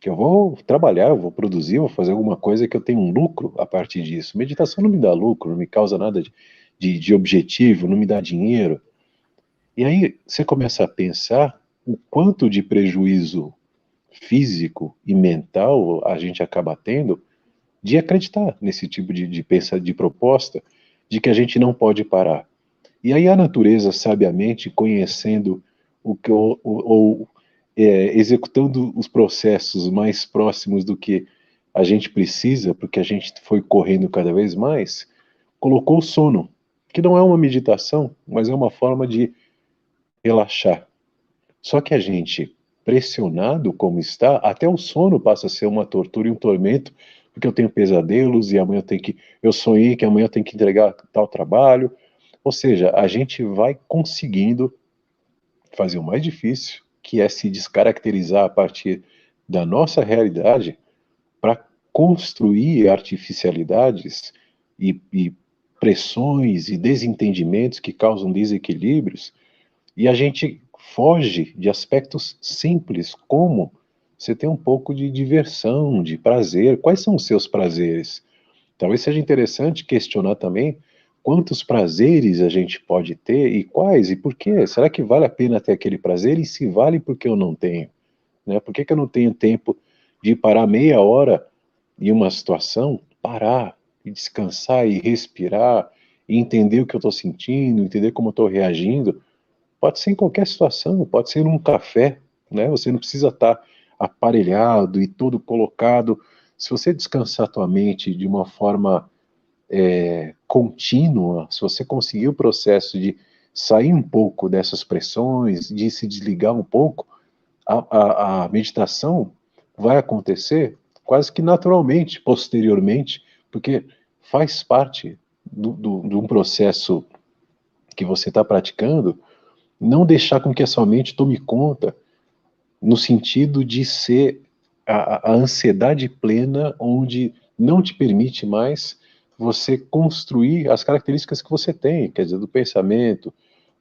Que eu vou trabalhar, eu vou produzir, eu vou fazer alguma coisa que eu tenha um lucro a partir disso. Meditação não me dá lucro, não me causa nada de objetivo, não me dá dinheiro. E aí você começa a pensar o quanto de prejuízo físico e mental a gente acaba tendo de acreditar nesse tipo de proposta de que a gente não pode parar. E aí a natureza, sabiamente, conhecendo o que executando os processos mais próximos do que a gente precisa, porque a gente foi correndo cada vez mais, colocou o sono, que não é uma meditação, mas é uma forma de relaxar. Só que a gente, pressionado como está, até o sono passa a ser uma tortura e um tormento, porque eu tenho pesadelos e amanhã eu tenho que. Eu sonhei que amanhã eu tenho que entregar tal trabalho. Ou seja, a gente vai conseguindo fazer o mais difícil, que é se descaracterizar a partir da nossa realidade para construir artificialidades e pressões e desentendimentos que causam desequilíbrios e a gente foge de aspectos simples, como você ter um pouco de diversão, de prazer. Quais são os seus prazeres? Talvez seja interessante questionar também quantos prazeres a gente pode ter e quais e por quê. Será que vale a pena ter aquele prazer? E se vale, por que eu não tenho? Né? Por que eu não tenho tempo de parar meia hora em uma situação, parar e descansar e respirar e entender o que eu estou sentindo, entender como eu estou reagindo? Pode ser em qualquer situação, pode ser num café, né? Você não precisa estar aparelhado e todo colocado. Se você descansar a tua mente de uma forma contínua, se você conseguir o processo de sair um pouco dessas pressões, de se desligar um pouco, a meditação vai acontecer quase que naturalmente, posteriormente, porque faz parte de um processo que você está praticando, não deixar com que a sua mente tome conta no sentido de ser a ansiedade plena, onde não te permite mais você construir as características que você tem, quer dizer, do pensamento,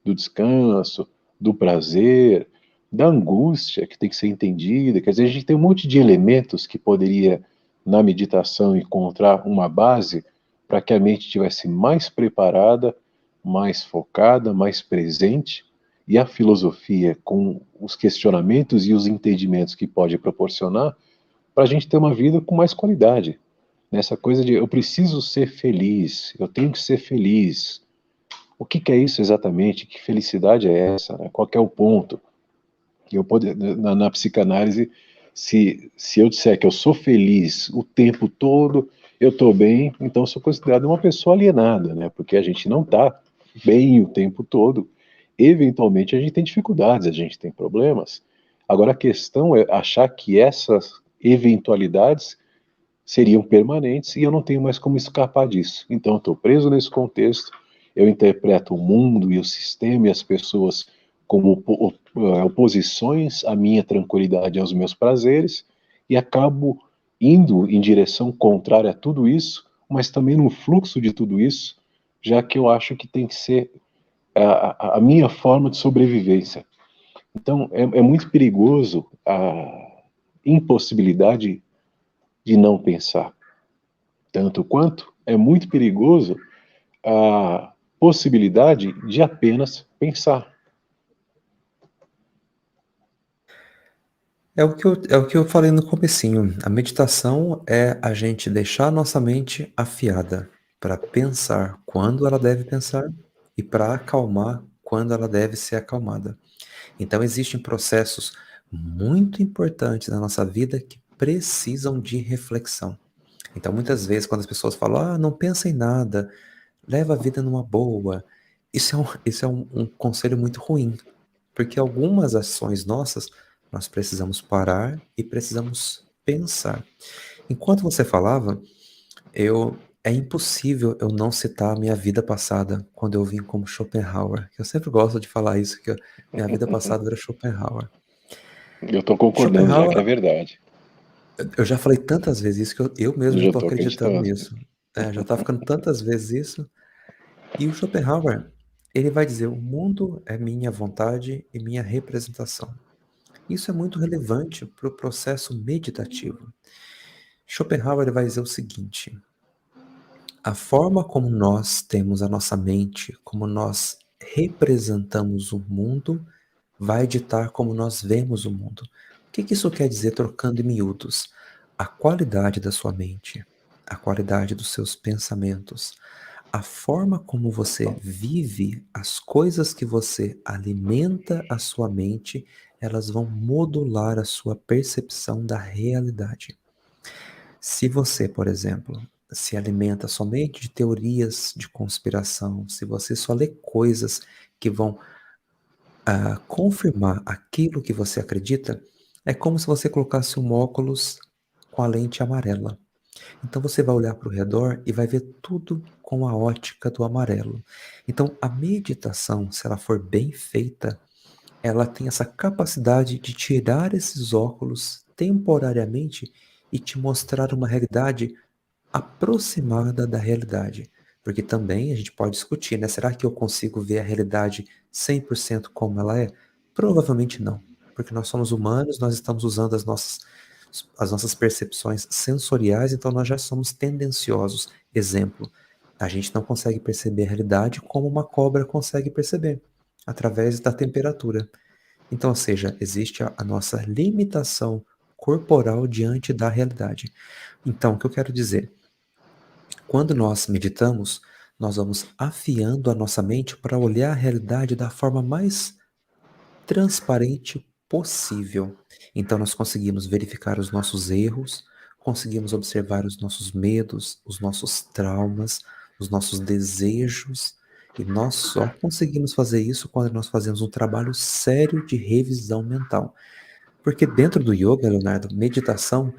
do descanso, do prazer, da angústia que tem que ser entendida. Quer dizer, a gente tem um monte de elementos que poderia, na meditação, encontrar uma base para que a mente estivesse mais preparada, mais focada, mais presente, e a filosofia, com os questionamentos e os entendimentos que pode proporcionar, para a gente ter uma vida com mais qualidade. Nessa coisa de eu preciso ser feliz, eu tenho que ser feliz. O que é isso exatamente? Que felicidade é essa? Né? Qual é o ponto? Na psicanálise, se eu disser que eu sou feliz o tempo todo, eu estou bem, então eu sou considerado uma pessoa alienada, né? Porque a gente não está bem o tempo todo. Eventualmente a gente tem dificuldades, a gente tem problemas. Agora a questão é achar que essas eventualidades seriam permanentes e eu não tenho mais como escapar disso. Então eu estou preso nesse contexto, eu interpreto o mundo e o sistema e as pessoas como oposições à minha tranquilidade e aos meus prazeres e acabo indo em direção contrária a tudo isso, mas também no fluxo de tudo isso, já que eu acho que tem que ser a minha forma de sobrevivência. Então é muito perigoso a impossibilidade de não pensar. Tanto quanto é muito perigoso a possibilidade de apenas pensar. É o que eu falei no comecinho. A meditação é a gente deixar a nossa mente afiada para pensar quando ela deve pensar e para acalmar quando ela deve ser acalmada. Então existem processos muito importantes na nossa vida que precisam de reflexão. Então muitas vezes quando as pessoas falam: "Ah, não pensa em nada, leva a vida numa boa", isso é um conselho muito ruim, porque algumas ações nossas, nós precisamos parar e precisamos pensar. Enquanto você falava, é impossível eu não citar a minha vida passada, quando eu vim como Schopenhauer. Eu sempre gosto de falar isso, que minha vida passada era Schopenhauer. Eu tô concordando já que é Schopenhauer, verdade. eu já falei tantas vezes isso que eu mesmo Eu já já estou tô acreditando acreditando. nisso. Já está ficando tantas vezes isso. E o Schopenhauer, ele vai dizer: "O mundo é minha vontade e minha representação". Isso é muito relevante para o processo meditativo. Schopenhauer ele vai dizer o seguinte: a forma como nós temos a nossa mente, como nós representamos o mundo, vai ditar como nós vemos o mundo. O que isso quer dizer, trocando em miúdos? A qualidade da sua mente, a qualidade dos seus pensamentos, a forma como você vive, as coisas que você alimenta a sua mente, elas vão modular a sua percepção da realidade. Se você, por exemplo, se alimenta somente de teorias de conspiração, se você só lê coisas que vão confirmar aquilo que você acredita, é como se você colocasse um óculos com a lente amarela. Então você vai olhar para o redor e vai ver tudo com a ótica do amarelo. Então a meditação, se ela for bem feita, ela tem essa capacidade de tirar esses óculos temporariamente e te mostrar uma realidade aproximada da realidade. Porque também a gente pode discutir, né? Será que eu consigo ver a realidade 100% como ela é? Provavelmente não. Porque nós somos humanos, nós estamos usando as nossas percepções sensoriais, então nós já somos tendenciosos. Exemplo, a gente não consegue perceber a realidade como uma cobra consegue perceber, através da temperatura. Então, ou seja, existe a nossa limitação corporal diante da realidade. Então, o que eu quero dizer? Quando nós meditamos, nós vamos afiando a nossa mente para olhar a realidade da forma mais transparente possível. Então nós conseguimos verificar os nossos erros, conseguimos observar os nossos medos, os nossos traumas, os nossos desejos, e nós só conseguimos fazer isso quando nós fazemos um trabalho sério de revisão mental. Porque dentro do yoga, Leonardo, meditação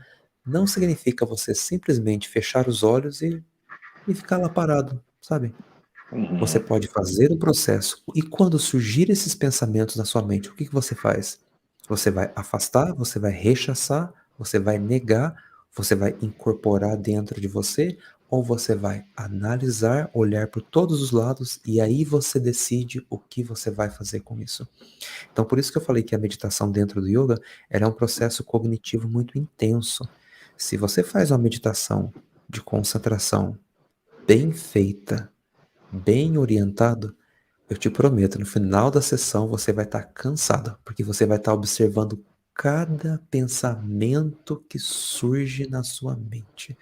não significa você simplesmente fechar os olhos e ficar lá parado, sabe? Você Uhum. pode fazer o processo e quando surgir esses pensamentos na sua mente, o que que você faz? Você vai afastar, você vai rechaçar, você vai negar, você vai incorporar dentro de você, ou você vai analisar, olhar por todos os lados e aí você decide o que você vai fazer com isso. Então, por isso que eu falei que a meditação dentro do yoga, ela é um processo cognitivo muito intenso. Se você faz uma meditação de concentração bem feita, bem orientado, eu te prometo, no final da sessão você vai estar cansado, porque você vai estar observando cada pensamento que surge na sua mente.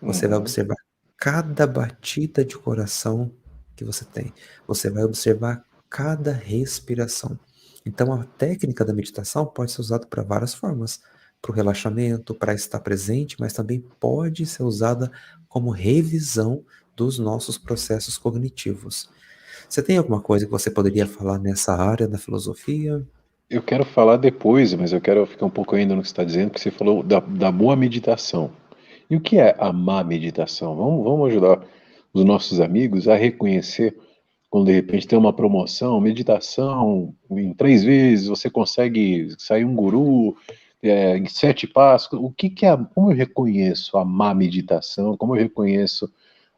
Você vai Uhum. observar cada batida de coração que você tem. Você vai observar cada respiração. Então a técnica da meditação pode ser usada para várias formas, para o relaxamento, para estar presente, mas também pode ser usada como revisão dos nossos processos cognitivos. Você tem alguma coisa que você poderia falar nessa área da filosofia? Eu quero falar depois, mas eu quero ficar um pouco ainda no que você está dizendo, porque você falou da boa meditação. E o que é a má meditação? Vamos ajudar os nossos amigos a reconhecer quando de repente tem uma promoção, meditação em 3 vezes, você consegue sair um guru em 7 passos. O que que é, como eu reconheço a má meditação? Como eu reconheço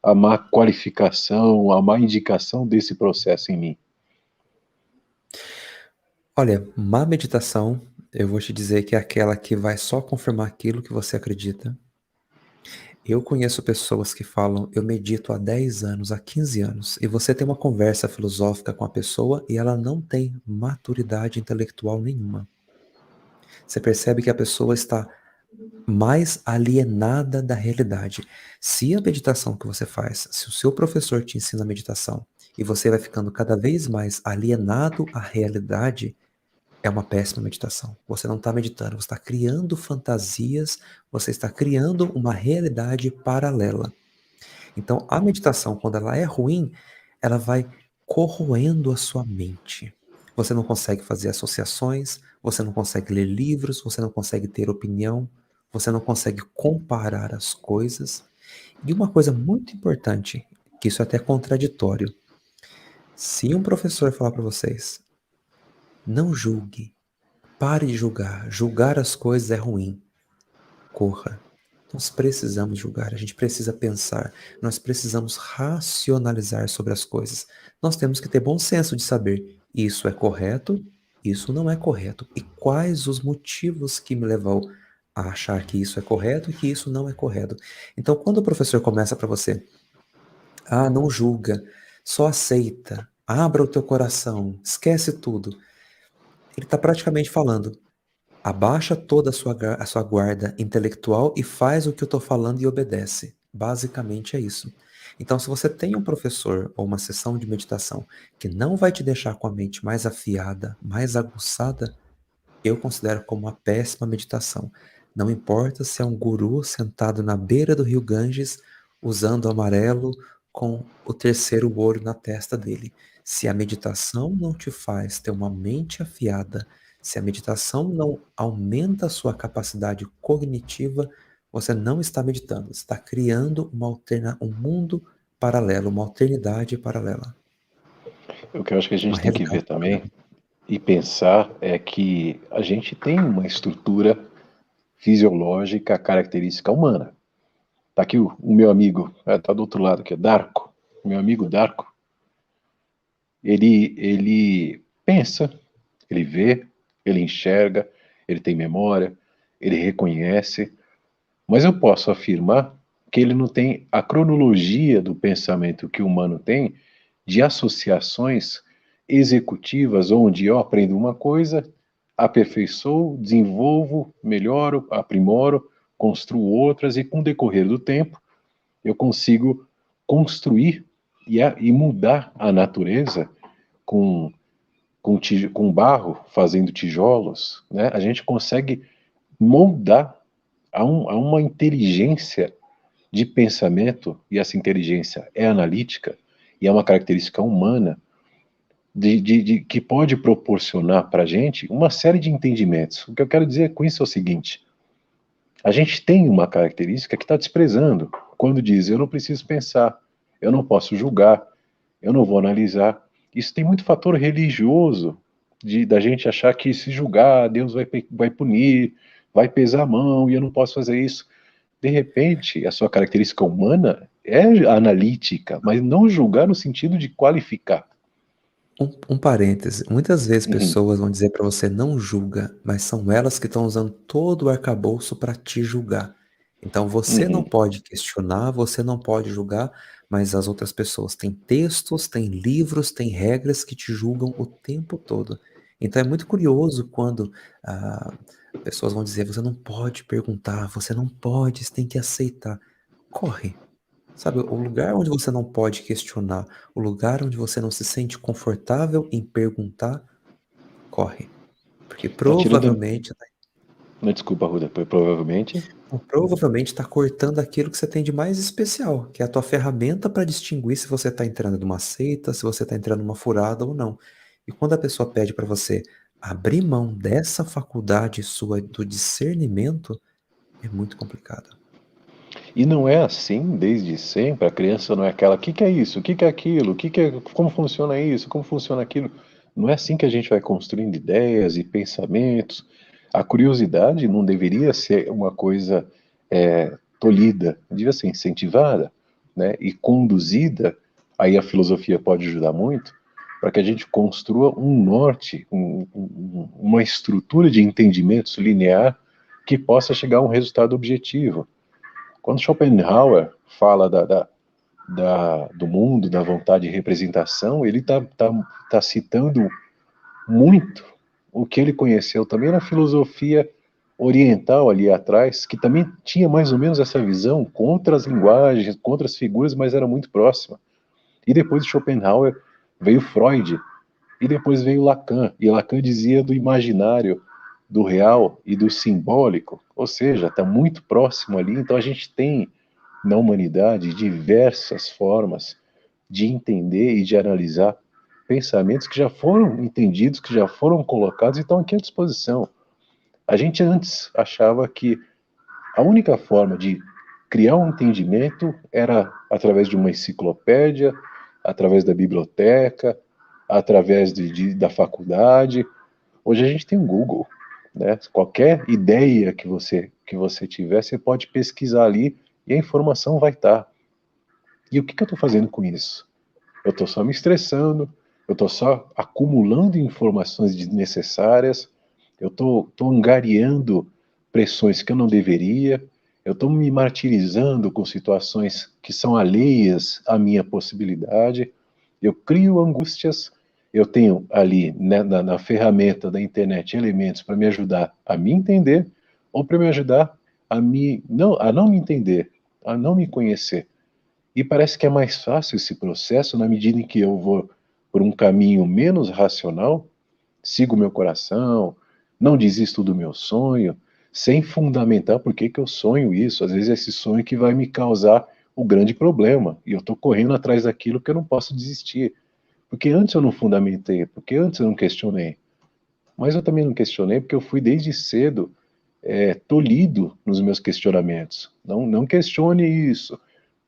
a má qualificação, a má indicação desse processo em mim? Olha, má meditação, eu vou te dizer que é aquela que vai só confirmar aquilo que você acredita. Eu conheço pessoas que falam, eu medito há 10 anos, há 15 anos, e você tem uma conversa filosófica com a pessoa e ela não tem maturidade intelectual nenhuma. Você percebe que a pessoa está mais alienada da realidade. Se a meditação que você faz, se o seu professor te ensina a meditação e você vai ficando cada vez mais alienado à realidade, é uma péssima meditação. Você não está meditando, você está criando fantasias, você está criando uma realidade paralela. Então, a meditação, quando ela é ruim, ela vai corroendo a sua mente. Você não consegue fazer associações, você não consegue ler livros, você não consegue ter opinião, você não consegue comparar as coisas. E uma coisa muito importante, que isso é até contraditório. Se um professor falar para vocês, não julgue, pare de julgar, julgar as coisas é ruim, corra. Nós precisamos julgar, a gente precisa pensar, nós precisamos racionalizar sobre as coisas. Nós temos que ter bom senso de saber isso é correto, isso não é correto. E quais os motivos que me levam a achar que isso é correto e que isso não é correto. Então, quando o professor começa para você, não julga, só aceita, abra o teu coração, esquece tudo. Ele está praticamente falando, abaixa toda a sua guarda intelectual e faz o que eu estou falando e obedece. Basicamente é isso. Então, se você tem um professor ou uma sessão de meditação que não vai te deixar com a mente mais afiada, mais aguçada, eu considero como uma péssima meditação. Não importa se é um guru sentado na beira do rio Ganges, usando amarelo com o terceiro olho na testa dele. Se a meditação não te faz ter uma mente afiada, se a meditação não aumenta a sua capacidade cognitiva, você não está meditando, você está criando um mundo paralelo, uma alternidade paralela. O que eu acho que a Uma gente tem que ver realidade também paralela. e pensar é que a gente tem uma estrutura fisiológica característica humana. Tá aqui o meu amigo, tá do outro lado aqui, Darko. Meu amigo Darko, ele pensa, ele vê, ele enxerga, ele tem memória, ele reconhece, mas eu posso afirmar que ele não tem a cronologia do pensamento que o humano tem de associações executivas, onde eu aprendo uma coisa, aperfeiçoo, desenvolvo, melhoro, aprimoro, construo outras, e com o decorrer do tempo eu consigo construir e mudar a natureza com, com barro, fazendo tijolos, né? A gente consegue moldar a uma inteligência de pensamento, e essa inteligência é analítica, e é uma característica humana, que pode proporcionar para a gente uma série de entendimentos. O que eu quero dizer com isso é o seguinte: a gente tem uma característica que está desprezando quando diz eu não preciso pensar, eu não posso julgar, eu não vou analisar. Isso tem muito fator religioso, da gente achar que se julgar, Deus vai punir, vai pesar a mão e eu não posso fazer isso. De repente, a sua característica humana é analítica, mas não julgar no sentido de qualificar. Um parêntese, muitas vezes Uhum, pessoas vão dizer para você não julga, mas são elas que estão usando todo o arcabouço para te julgar. Então você não uhum. pode questionar, você não pode julgar, mas as outras pessoas têm textos, têm livros, têm regras que te julgam o tempo todo. Então é muito curioso quando ah, pessoas vão dizer, você não pode perguntar, você não pode, você tem que aceitar. Corre. Sabe, o lugar onde você não pode questionar, o lugar onde você não se sente confortável em perguntar, corre. Porque Tá tirando. provavelmente, Não, desculpa, Ruda, provavelmente. provavelmente está cortando aquilo que você tem de mais especial, que é a tua ferramenta para distinguir se você está entrando numa seita, se você está entrando numa furada ou não. E quando a pessoa pede para você abrir mão dessa faculdade sua do discernimento, é muito complicado. E não é assim desde sempre. A criança não é aquela, o que que é isso? O que que é aquilo? Como funciona isso? Como funciona aquilo? Não é assim que a gente vai construindo ideias e pensamentos. A curiosidade não deveria ser uma coisa tolhida, devia ser incentivada, né? E conduzida. Aí a filosofia pode ajudar muito para que a gente construa um norte, uma estrutura de entendimentos linear que possa chegar a um resultado objetivo. Quando Schopenhauer fala do mundo, da vontade de representação, ele tá citando muito o que ele conheceu também na filosofia oriental ali atrás, que também tinha mais ou menos essa visão, com outras linguagens, com outras figuras, mas era muito próxima. E depois de Schopenhauer veio Freud, e depois veio Lacan, e Lacan dizia do imaginário, do real e do simbólico, ou seja, está muito próximo ali. Então a gente tem na humanidade diversas formas de entender e de analisar pensamentos que já foram entendidos, que já foram colocados e estão aqui à disposição. A gente antes achava que a única forma de criar um entendimento era através de uma enciclopédia, através da biblioteca, através da faculdade. Hoje a gente tem um Google, né? Qualquer ideia que você tiver, você pode pesquisar ali e a informação vai estar. E o que eu estou fazendo com isso? Eu estou só me estressando, eu estou só acumulando informações desnecessárias, eu estou angariando pressões que eu não deveria, eu estou me martirizando com situações que são alheias à minha possibilidade, eu crio angústias, eu tenho ali, né, na ferramenta da internet elementos para me ajudar a me entender ou para me ajudar a não me entender, a não me conhecer. E parece que é mais fácil esse processo na medida em que eu vou por um caminho menos racional, sigo meu coração, não desisto do meu sonho, sem fundamentar por que eu sonho isso. Às vezes é esse sonho que vai me causar o grande problema, e eu estou correndo atrás daquilo que eu não posso desistir. Porque antes eu não fundamentei, porque antes eu não questionei. Mas eu também não questionei porque eu fui desde cedo tolhido nos meus questionamentos. Não questione isso.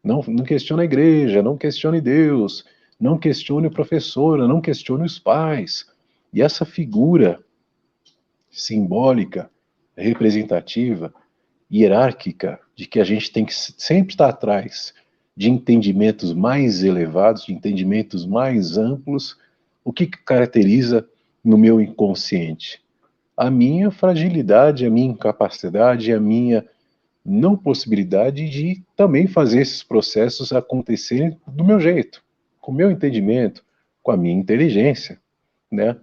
Não questione a igreja, não questione Deus, não questione o professor, não questione os pais. E essa figura simbólica, representativa, hierárquica, de que a gente tem que sempre estar atrás de entendimentos mais elevados, de entendimentos mais amplos, o que caracteriza no meu inconsciente? A minha fragilidade, a minha incapacidade, a minha não possibilidade de também fazer esses processos acontecerem do meu jeito, com o meu entendimento, com a minha inteligência, né?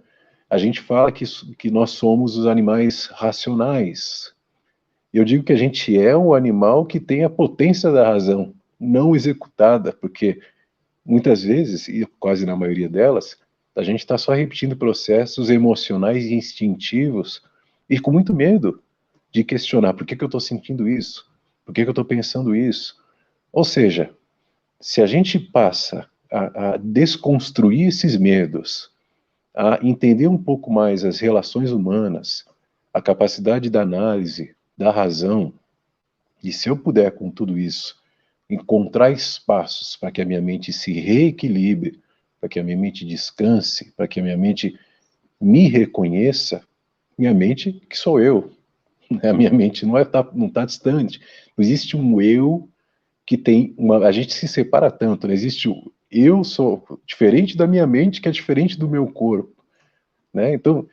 A gente fala que nós somos os animais racionais. Eu digo que a gente é um animal que tem a potência da razão não executada, porque muitas vezes, e quase na maioria delas, a gente está só repetindo processos emocionais e instintivos e com muito medo de questionar por que eu estou sentindo isso, por que eu estou pensando isso. Ou seja, se a gente passa a desconstruir esses medos, a entender um pouco mais as relações humanas, a capacidade da análise, da razão, e se eu puder com tudo isso encontrar espaços para que a minha mente se reequilibre, para que a minha mente descanse, para que a minha mente me reconheça, minha mente que sou eu, a minha mente não tá distante. Não existe um eu que tem uma. A gente se separa tanto, né? Existe o eu sou diferente da minha mente, que é diferente do meu corpo, né? Então,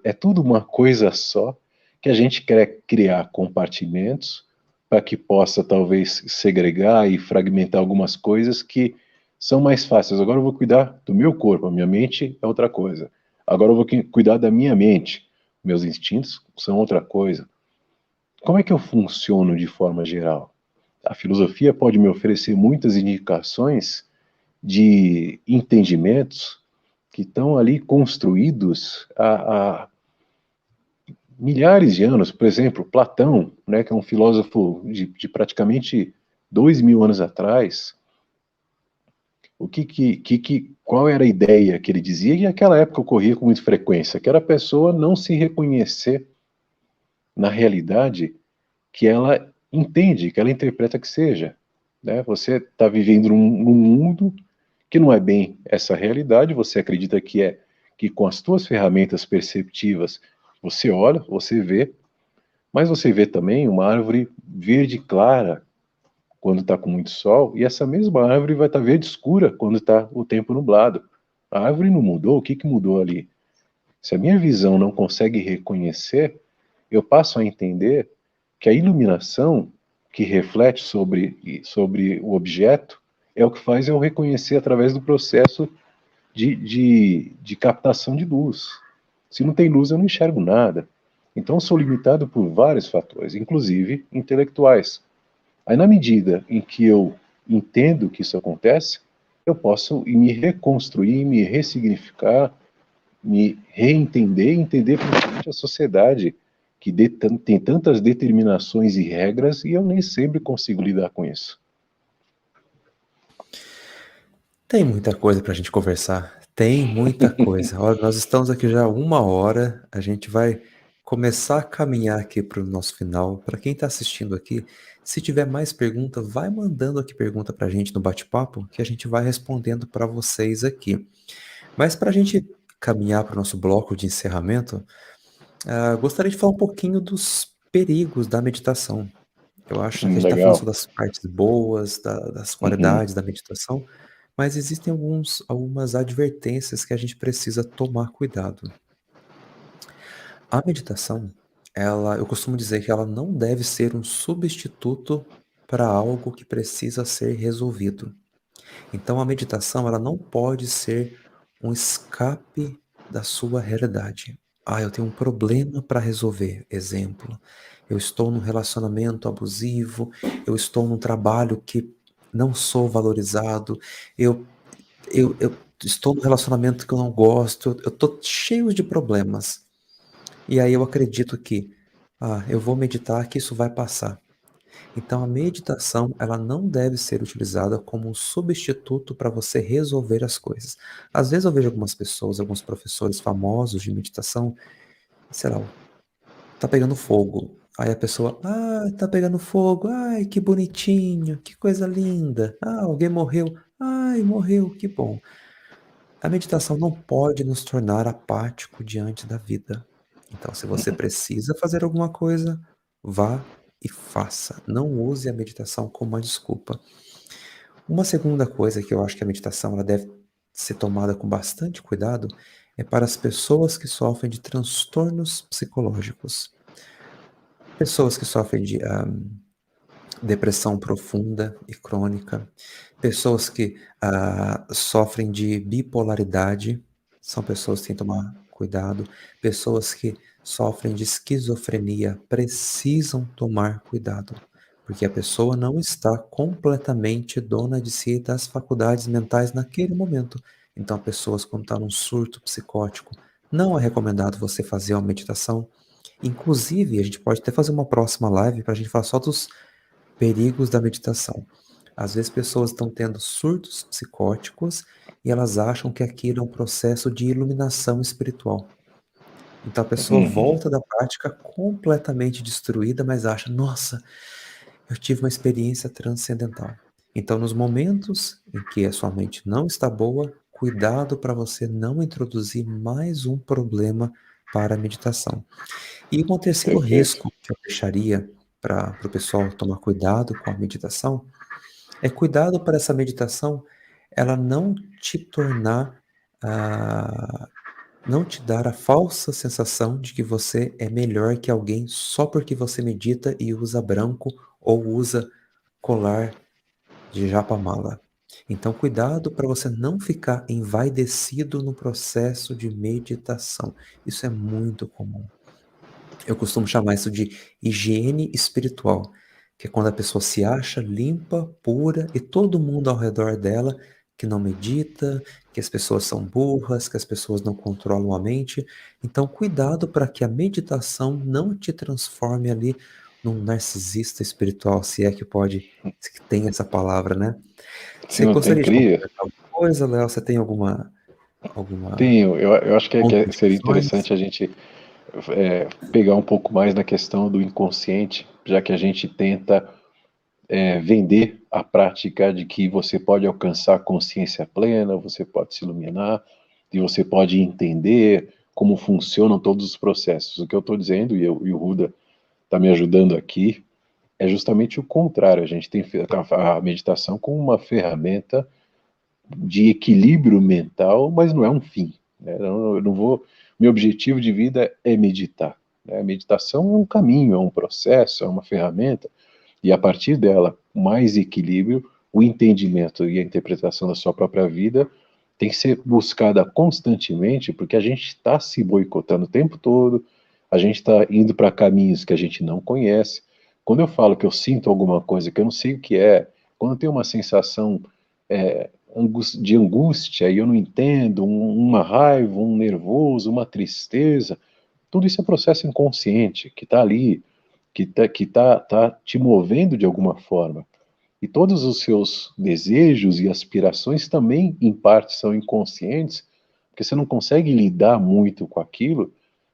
é tudo uma coisa só que a gente quer criar compartimentos para que possa talvez segregar e fragmentar algumas coisas que são mais fáceis. Agora eu vou cuidar do meu corpo, a minha mente é outra coisa. Agora eu vou cuidar da minha mente, meus instintos são outra coisa. Como é que eu funciono de forma geral? A filosofia pode me oferecer muitas indicações de entendimentos que estão ali construídos há milhares de anos. Por exemplo, Platão, né, que é um filósofo de praticamente 2.000 anos atrás. Qual era a ideia que ele dizia? E naquela época ocorria com muita frequência, que era a pessoa não se reconhecer na realidade que ela entende, que ela interpreta que seja. Né? Você está vivendo num mundo que não é bem essa realidade, você acredita que com as suas ferramentas perceptivas você olha, você vê, mas você vê também uma árvore verde clara quando está com muito sol, e essa mesma árvore vai estar verde escura quando está o tempo nublado. A árvore não mudou, o que mudou ali? Se a minha visão não consegue reconhecer, eu passo a entender que a iluminação que reflete sobre o objeto é o que faz eu reconhecer através do processo de captação de luz. Se não tem luz, eu não enxergo nada. Então, sou limitado por vários fatores, inclusive intelectuais. Aí, na medida em que eu entendo que isso acontece, eu posso me reconstruir, me ressignificar, me reentender e entender principalmente a sociedade, que tem tantas determinações e regras e eu nem sempre consigo lidar com isso. Tem muita coisa para a gente conversar, tem muita coisa. Olha, nós estamos aqui já há 1 hora, a gente vai começar a caminhar aqui para o nosso final. Para quem está assistindo aqui, se tiver mais pergunta, vai mandando aqui pergunta para a gente no bate-papo, que a gente vai respondendo para vocês aqui. Mas para a gente caminhar para o nosso bloco de encerramento, gostaria de falar um pouquinho dos perigos da meditação. Eu acho que a gente está falando só Legal. das partes boas, das Uhum. qualidades da meditação, mas existem algumas advertências que a gente precisa tomar cuidado. A meditação, eu costumo dizer que ela não deve ser um substituto para algo que precisa ser resolvido. Então a meditação, ela não pode ser um escape da sua realidade. Eu tenho um problema para resolver. Exemplo, eu estou num relacionamento abusivo, eu estou num trabalho que não sou valorizado, eu, eu estou num relacionamento que eu não gosto, eu estou cheio de problemas. E aí eu acredito que, eu vou meditar que isso vai passar. Então a meditação, ela não deve ser utilizada como um substituto para você resolver as coisas. Às vezes eu vejo algumas pessoas, alguns professores famosos de meditação, sei lá, tá pegando fogo. Aí a pessoa, tá pegando fogo, ai, que bonitinho, que coisa linda. Alguém morreu, ai, morreu, que bom. A meditação não pode nos tornar apático diante da vida. Então, se você precisa fazer alguma coisa, vá e faça. Não use a meditação como uma desculpa. Uma segunda coisa que eu acho que a meditação ela deve ser tomada com bastante cuidado é para as pessoas que sofrem de transtornos psicológicos. Pessoas que sofrem de depressão profunda e crônica, pessoas que sofrem de bipolaridade, são pessoas que têm que tomar cuidado, pessoas que sofrem de esquizofrenia precisam tomar cuidado, porque a pessoa não está completamente dona de si e das faculdades mentais naquele momento. Então, pessoas quando estão num surto psicótico, não é recomendado você fazer uma meditação. Inclusive, a gente pode até fazer uma próxima live para a gente falar só dos perigos da meditação. Às vezes pessoas estão tendo surtos psicóticos e elas acham que aquilo é um processo de iluminação espiritual. Então a pessoa Uhum. volta da prática completamente destruída, mas acha, nossa, eu tive uma experiência transcendental. Então, nos momentos em que a sua mente não está boa, cuidado para você não introduzir mais um problema para a meditação. E um terceiro Perfeito. risco que eu deixaria para o pessoal tomar cuidado com a meditação é cuidado para essa meditação ela não te tornar, não te dar a falsa sensação de que você é melhor que alguém só porque você medita e usa branco ou usa colar de japamala. Então cuidado para você não ficar envaidecido no processo de meditação. Isso é muito comum. Eu costumo chamar isso de higiene espiritual, que é quando a pessoa se acha limpa, pura e todo mundo ao redor dela que não medita, que as pessoas são burras, que as pessoas não controlam a mente. Então, cuidado para que a meditação não te transforme ali num narcisista espiritual, se é que pode, se que tem essa palavra, né? Se Você não tem gostaria de cria, complementar alguma coisa, Léo? Você tem alguma tenho. Eu acho que seria contribuições? interessante a gente pegar um pouco mais na questão do inconsciente, já que a gente tenta vender a prática de que você pode alcançar consciência plena, você pode se iluminar, e você pode entender como funcionam todos os processos. O que eu estou dizendo, e o Ruda está me ajudando aqui, é justamente o contrário. A gente tem a meditação como uma ferramenta de equilíbrio mental, mas não é um fim. Né? Eu não vou. Meu objetivo de vida é meditar. Né? A meditação é um caminho, é um processo, é uma ferramenta, e a partir dela, mais equilíbrio, o entendimento e a interpretação da sua própria vida tem que ser buscada constantemente, porque a gente está se boicotando o tempo todo, a gente está indo para caminhos que a gente não conhece. Quando eu falo que eu sinto alguma coisa que eu não sei o que é, quando eu tenho uma sensação de angústia e eu não entendo, uma raiva, um nervoso, uma tristeza, tudo isso é processo inconsciente que está ali, que tá te movendo de alguma forma. E todos os seus desejos e aspirações também, em parte, são inconscientes, porque você não consegue lidar muito com aquilo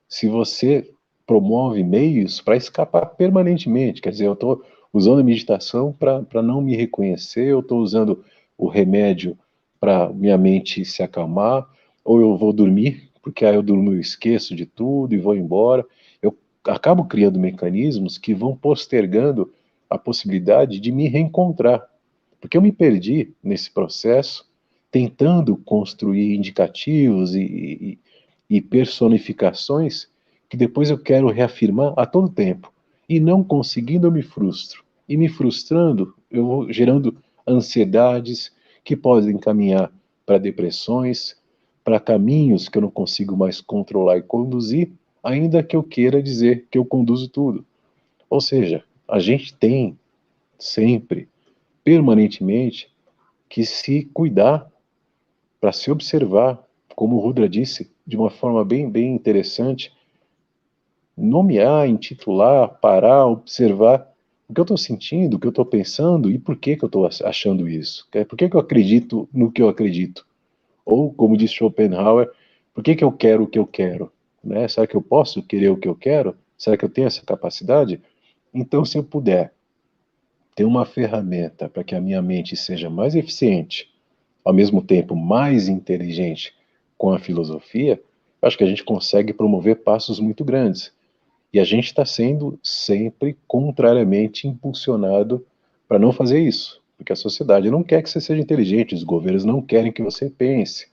se você promove meios para escapar permanentemente. Quer dizer, eu estou usando a meditação para não me reconhecer, eu estou usando o remédio para minha mente se acalmar, ou eu vou dormir, porque aí eu durmo e esqueço de tudo e vou embora. Eu acabo criando mecanismos que vão postergando a possibilidade de me reencontrar, porque eu me perdi nesse processo tentando construir indicativos e personificações que depois eu quero reafirmar a todo tempo. E não conseguindo, eu me frustro. E me frustrando, eu vou gerando ansiedades que podem encaminhar para depressões, para caminhos que eu não consigo mais controlar e conduzir, ainda que eu queira dizer que eu conduzo tudo. Ou seja, a gente tem sempre, permanentemente, que se cuidar para se observar, como o Rudra disse, de uma forma bem interessante, nomear, intitular, parar, observar o que eu estou sentindo, o que eu estou pensando e por que que eu estou achando isso. Por que que eu acredito no que eu acredito? Ou, como diz Schopenhauer, por que que eu quero o que eu quero? Né? Será que eu posso querer o que eu quero? Será que eu tenho essa capacidade? Então, se eu puder ter uma ferramenta para que a minha mente seja mais eficiente, ao mesmo tempo mais inteligente com a filosofia, acho que a gente consegue promover passos muito grandes. E a gente está sendo sempre contrariamente impulsionado para não fazer isso, porque a sociedade não quer que você seja inteligente, os governos não querem que você pense.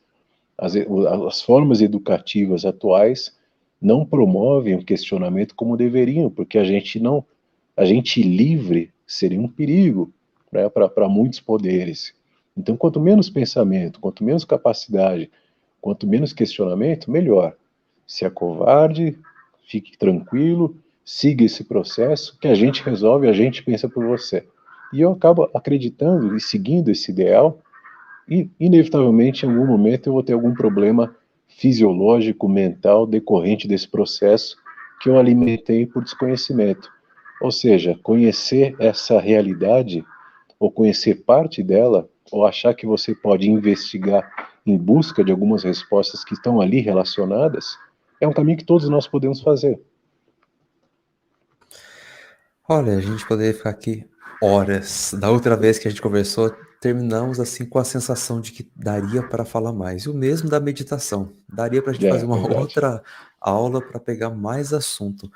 As formas educativas atuais não promovem o questionamento como deveriam, porque a gente livre seria um perigo, né, para muitos poderes. Então, quanto menos pensamento, quanto menos capacidade, quanto menos questionamento, melhor. Se acovarde, fique tranquilo, siga esse processo que a gente resolve, a gente pensa por você. E eu acabo acreditando e seguindo esse ideal, e inevitavelmente em algum momento eu vou ter algum problema fisiológico, mental decorrente desse processo que eu alimentei por desconhecimento. Ou seja, conhecer essa realidade, ou conhecer parte dela, ou achar que você pode investigar em busca de algumas respostas que estão ali relacionadas, é um caminho que todos nós podemos fazer. Olha, a gente poderia ficar aqui horas. Da outra vez que a gente conversou, terminamos assim com a sensação de que daria para falar mais. E o mesmo da meditação. Daria para a gente fazer É uma verdade. outra aula para pegar mais assunto.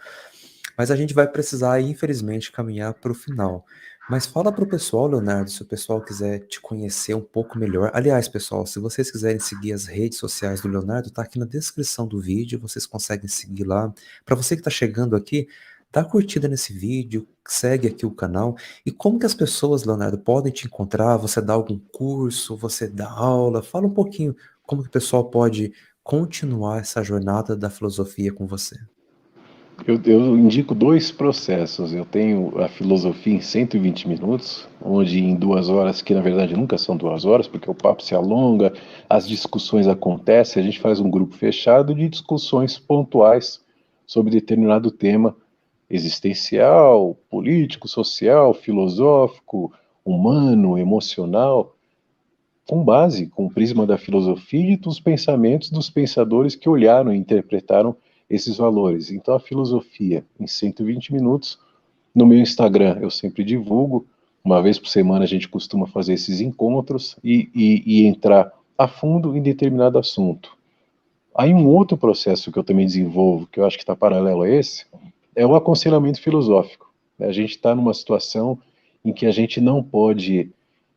Mas a gente vai precisar, infelizmente, caminhar para o final. Mas fala para o pessoal, Leonardo, se o pessoal quiser te conhecer um pouco melhor. Aliás, pessoal, se vocês quiserem seguir as redes sociais do Leonardo, tá aqui na descrição do vídeo, vocês conseguem seguir lá. Para você que está chegando aqui, dá curtida nesse vídeo, segue aqui o canal. E como que as pessoas, Leonardo, podem te encontrar? Você dá algum curso? Você dá aula? Fala um pouquinho como que o pessoal pode continuar essa jornada da filosofia com você. Eu indico dois processos. Eu tenho a filosofia em 120 minutos, onde em 2 horas, que na verdade nunca são 2 horas, porque o papo se alonga, as discussões acontecem, a gente faz um grupo fechado de discussões pontuais sobre determinado tema existencial, político, social, filosófico, humano, emocional, com o prisma da filosofia e dos pensamentos dos pensadores que olharam e interpretaram esses valores. Então, a filosofia, em 120 minutos, no meu Instagram eu sempre divulgo, uma vez por semana a gente costuma fazer esses encontros e entrar a fundo em determinado assunto. Aí um outro processo que eu também desenvolvo, que eu acho que está paralelo a esse, é o aconselhamento filosófico. A gente está numa situação em que a gente não pode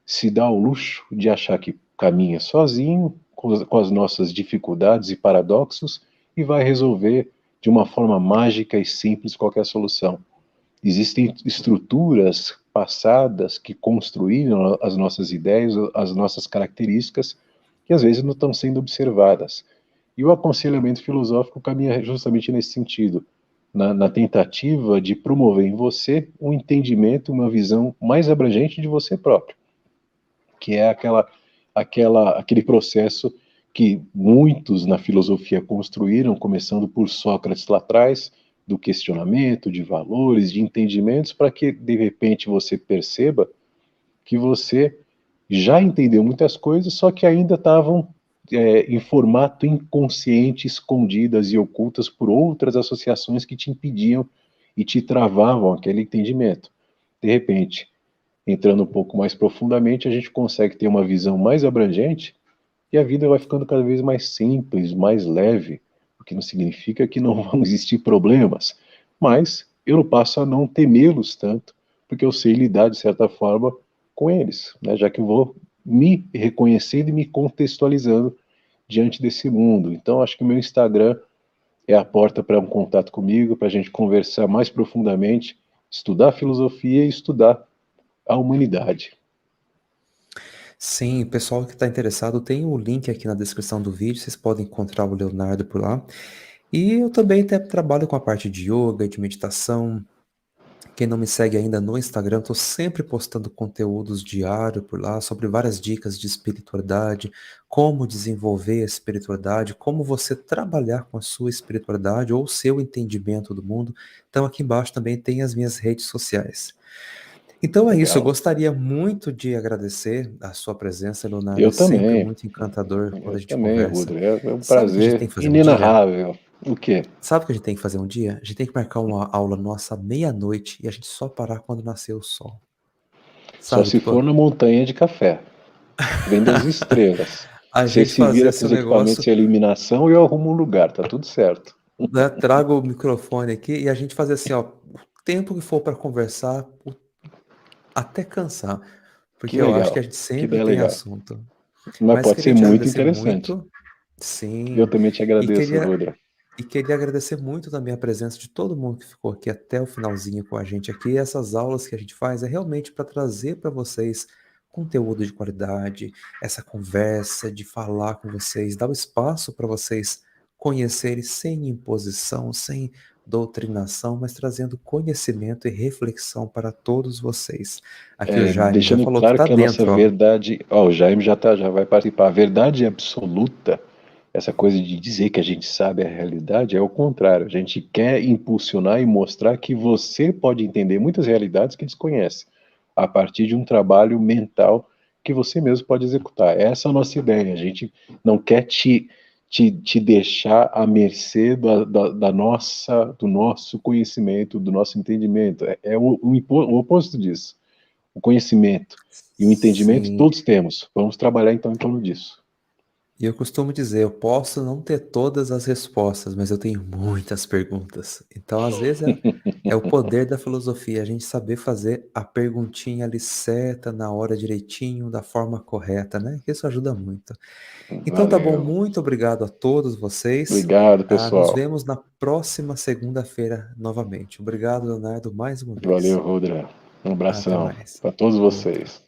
se dar ao luxo de achar que caminha sozinho, com as nossas dificuldades e paradoxos, e vai resolver de uma forma mágica e simples qualquer solução. Existem estruturas passadas que construíram as nossas ideias, as nossas características, que às vezes não estão sendo observadas. E o aconselhamento filosófico caminha justamente nesse sentido. na tentativa de promover em você um entendimento, uma visão mais abrangente de você próprio, que é aquele processo que muitos na filosofia construíram, começando por Sócrates lá atrás, do questionamento, de valores, de entendimentos, para que de repente você perceba que você já entendeu muitas coisas, só que ainda estavam em formato inconsciente, escondidas e ocultas por outras associações que te impediam e te travavam aquele entendimento. De repente, entrando um pouco mais profundamente, a gente consegue ter uma visão mais abrangente e a vida vai ficando cada vez mais simples, mais leve, o que não significa que não vão existir problemas, mas eu passo a não temê-los tanto, porque eu sei lidar de certa forma com eles, né? Já que eu vou me reconhecendo e me contextualizando diante desse mundo. Então, acho que o meu Instagram é a porta para um contato comigo, para a gente conversar mais profundamente, estudar filosofia e estudar a humanidade. Sim, pessoal que está interessado, tem o link aqui na descrição do vídeo, vocês podem encontrar o Leonardo por lá. E eu também até trabalho com a parte de yoga, de meditação. Quem não me segue ainda no Instagram, estou sempre postando conteúdos diários por lá sobre várias dicas de espiritualidade, como desenvolver a espiritualidade, como você trabalhar com a sua espiritualidade ou o seu entendimento do mundo. Então aqui embaixo também tem as minhas redes sociais. Então é isso, eu Legal. gostaria muito de agradecer a sua presença, Leonardo. É Eu sempre também. muito encantador quando Eu a gente também, conversa. Rudra. É um Sabe o que a gente tem prazer que fazer um dia? inenarrável. O quê? Sabe o que a gente tem que fazer um dia? A gente tem que marcar uma aula nossa meia-noite e a gente só parar quando nascer o sol. Só Sabe, se for tipo, na montanha de café, vendo as estrelas. a Você gente se fazer vira com assim um os equipamentos negócio, de iluminação e eu arrumo um lugar, tá tudo certo. né? Traga o microfone aqui e a gente fazer assim, ó, o tempo que for para conversar, até cansar, Que porque eu acho que legal, a gente que sempre ideia tem legal. assunto. Mas Mas pode queria ser te muito agradecer interessante. muito, Eu sim, também te e agradeço, queria Rudra. e queria agradecer muito também a presença de todo mundo que ficou aqui até o finalzinho com a gente aqui. Essas aulas que a gente faz é realmente para trazer para vocês conteúdo de qualidade, essa conversa, de falar com vocês, dar o espaço para vocês conhecerem sem imposição, sem doutrinação, mas trazendo conhecimento e reflexão para todos vocês. Aqui o Jaime já Deixando falou que claro está que a nossa dentro, ó. verdade, ó, o Jaime já vai participar. A verdade absoluta, essa coisa de dizer que a gente sabe a realidade, é o contrário. A gente quer impulsionar e mostrar que você pode entender muitas realidades que desconhece, a partir de um trabalho mental que você mesmo pode executar. Essa é a nossa ideia. A gente não quer te deixar à mercê do nosso conhecimento, do nosso entendimento. É o oposto disso. O conhecimento e o entendimento Sim. todos temos. Vamos trabalhar então em torno disso. E eu costumo dizer, eu posso não ter todas as respostas, mas eu tenho muitas perguntas. Então, às vezes, é o poder da filosofia, a gente saber fazer a perguntinha ali certa, na hora direitinho, da forma correta, né? Isso ajuda muito. Então, tá bom, Valeu. muito obrigado a todos vocês. Obrigado, Nos pessoal. vemos na próxima segunda-feira novamente. Obrigado, Leonardo, mais uma Valeu, vez. Rodra. Um Até abração mais. para todos Outro. vocês.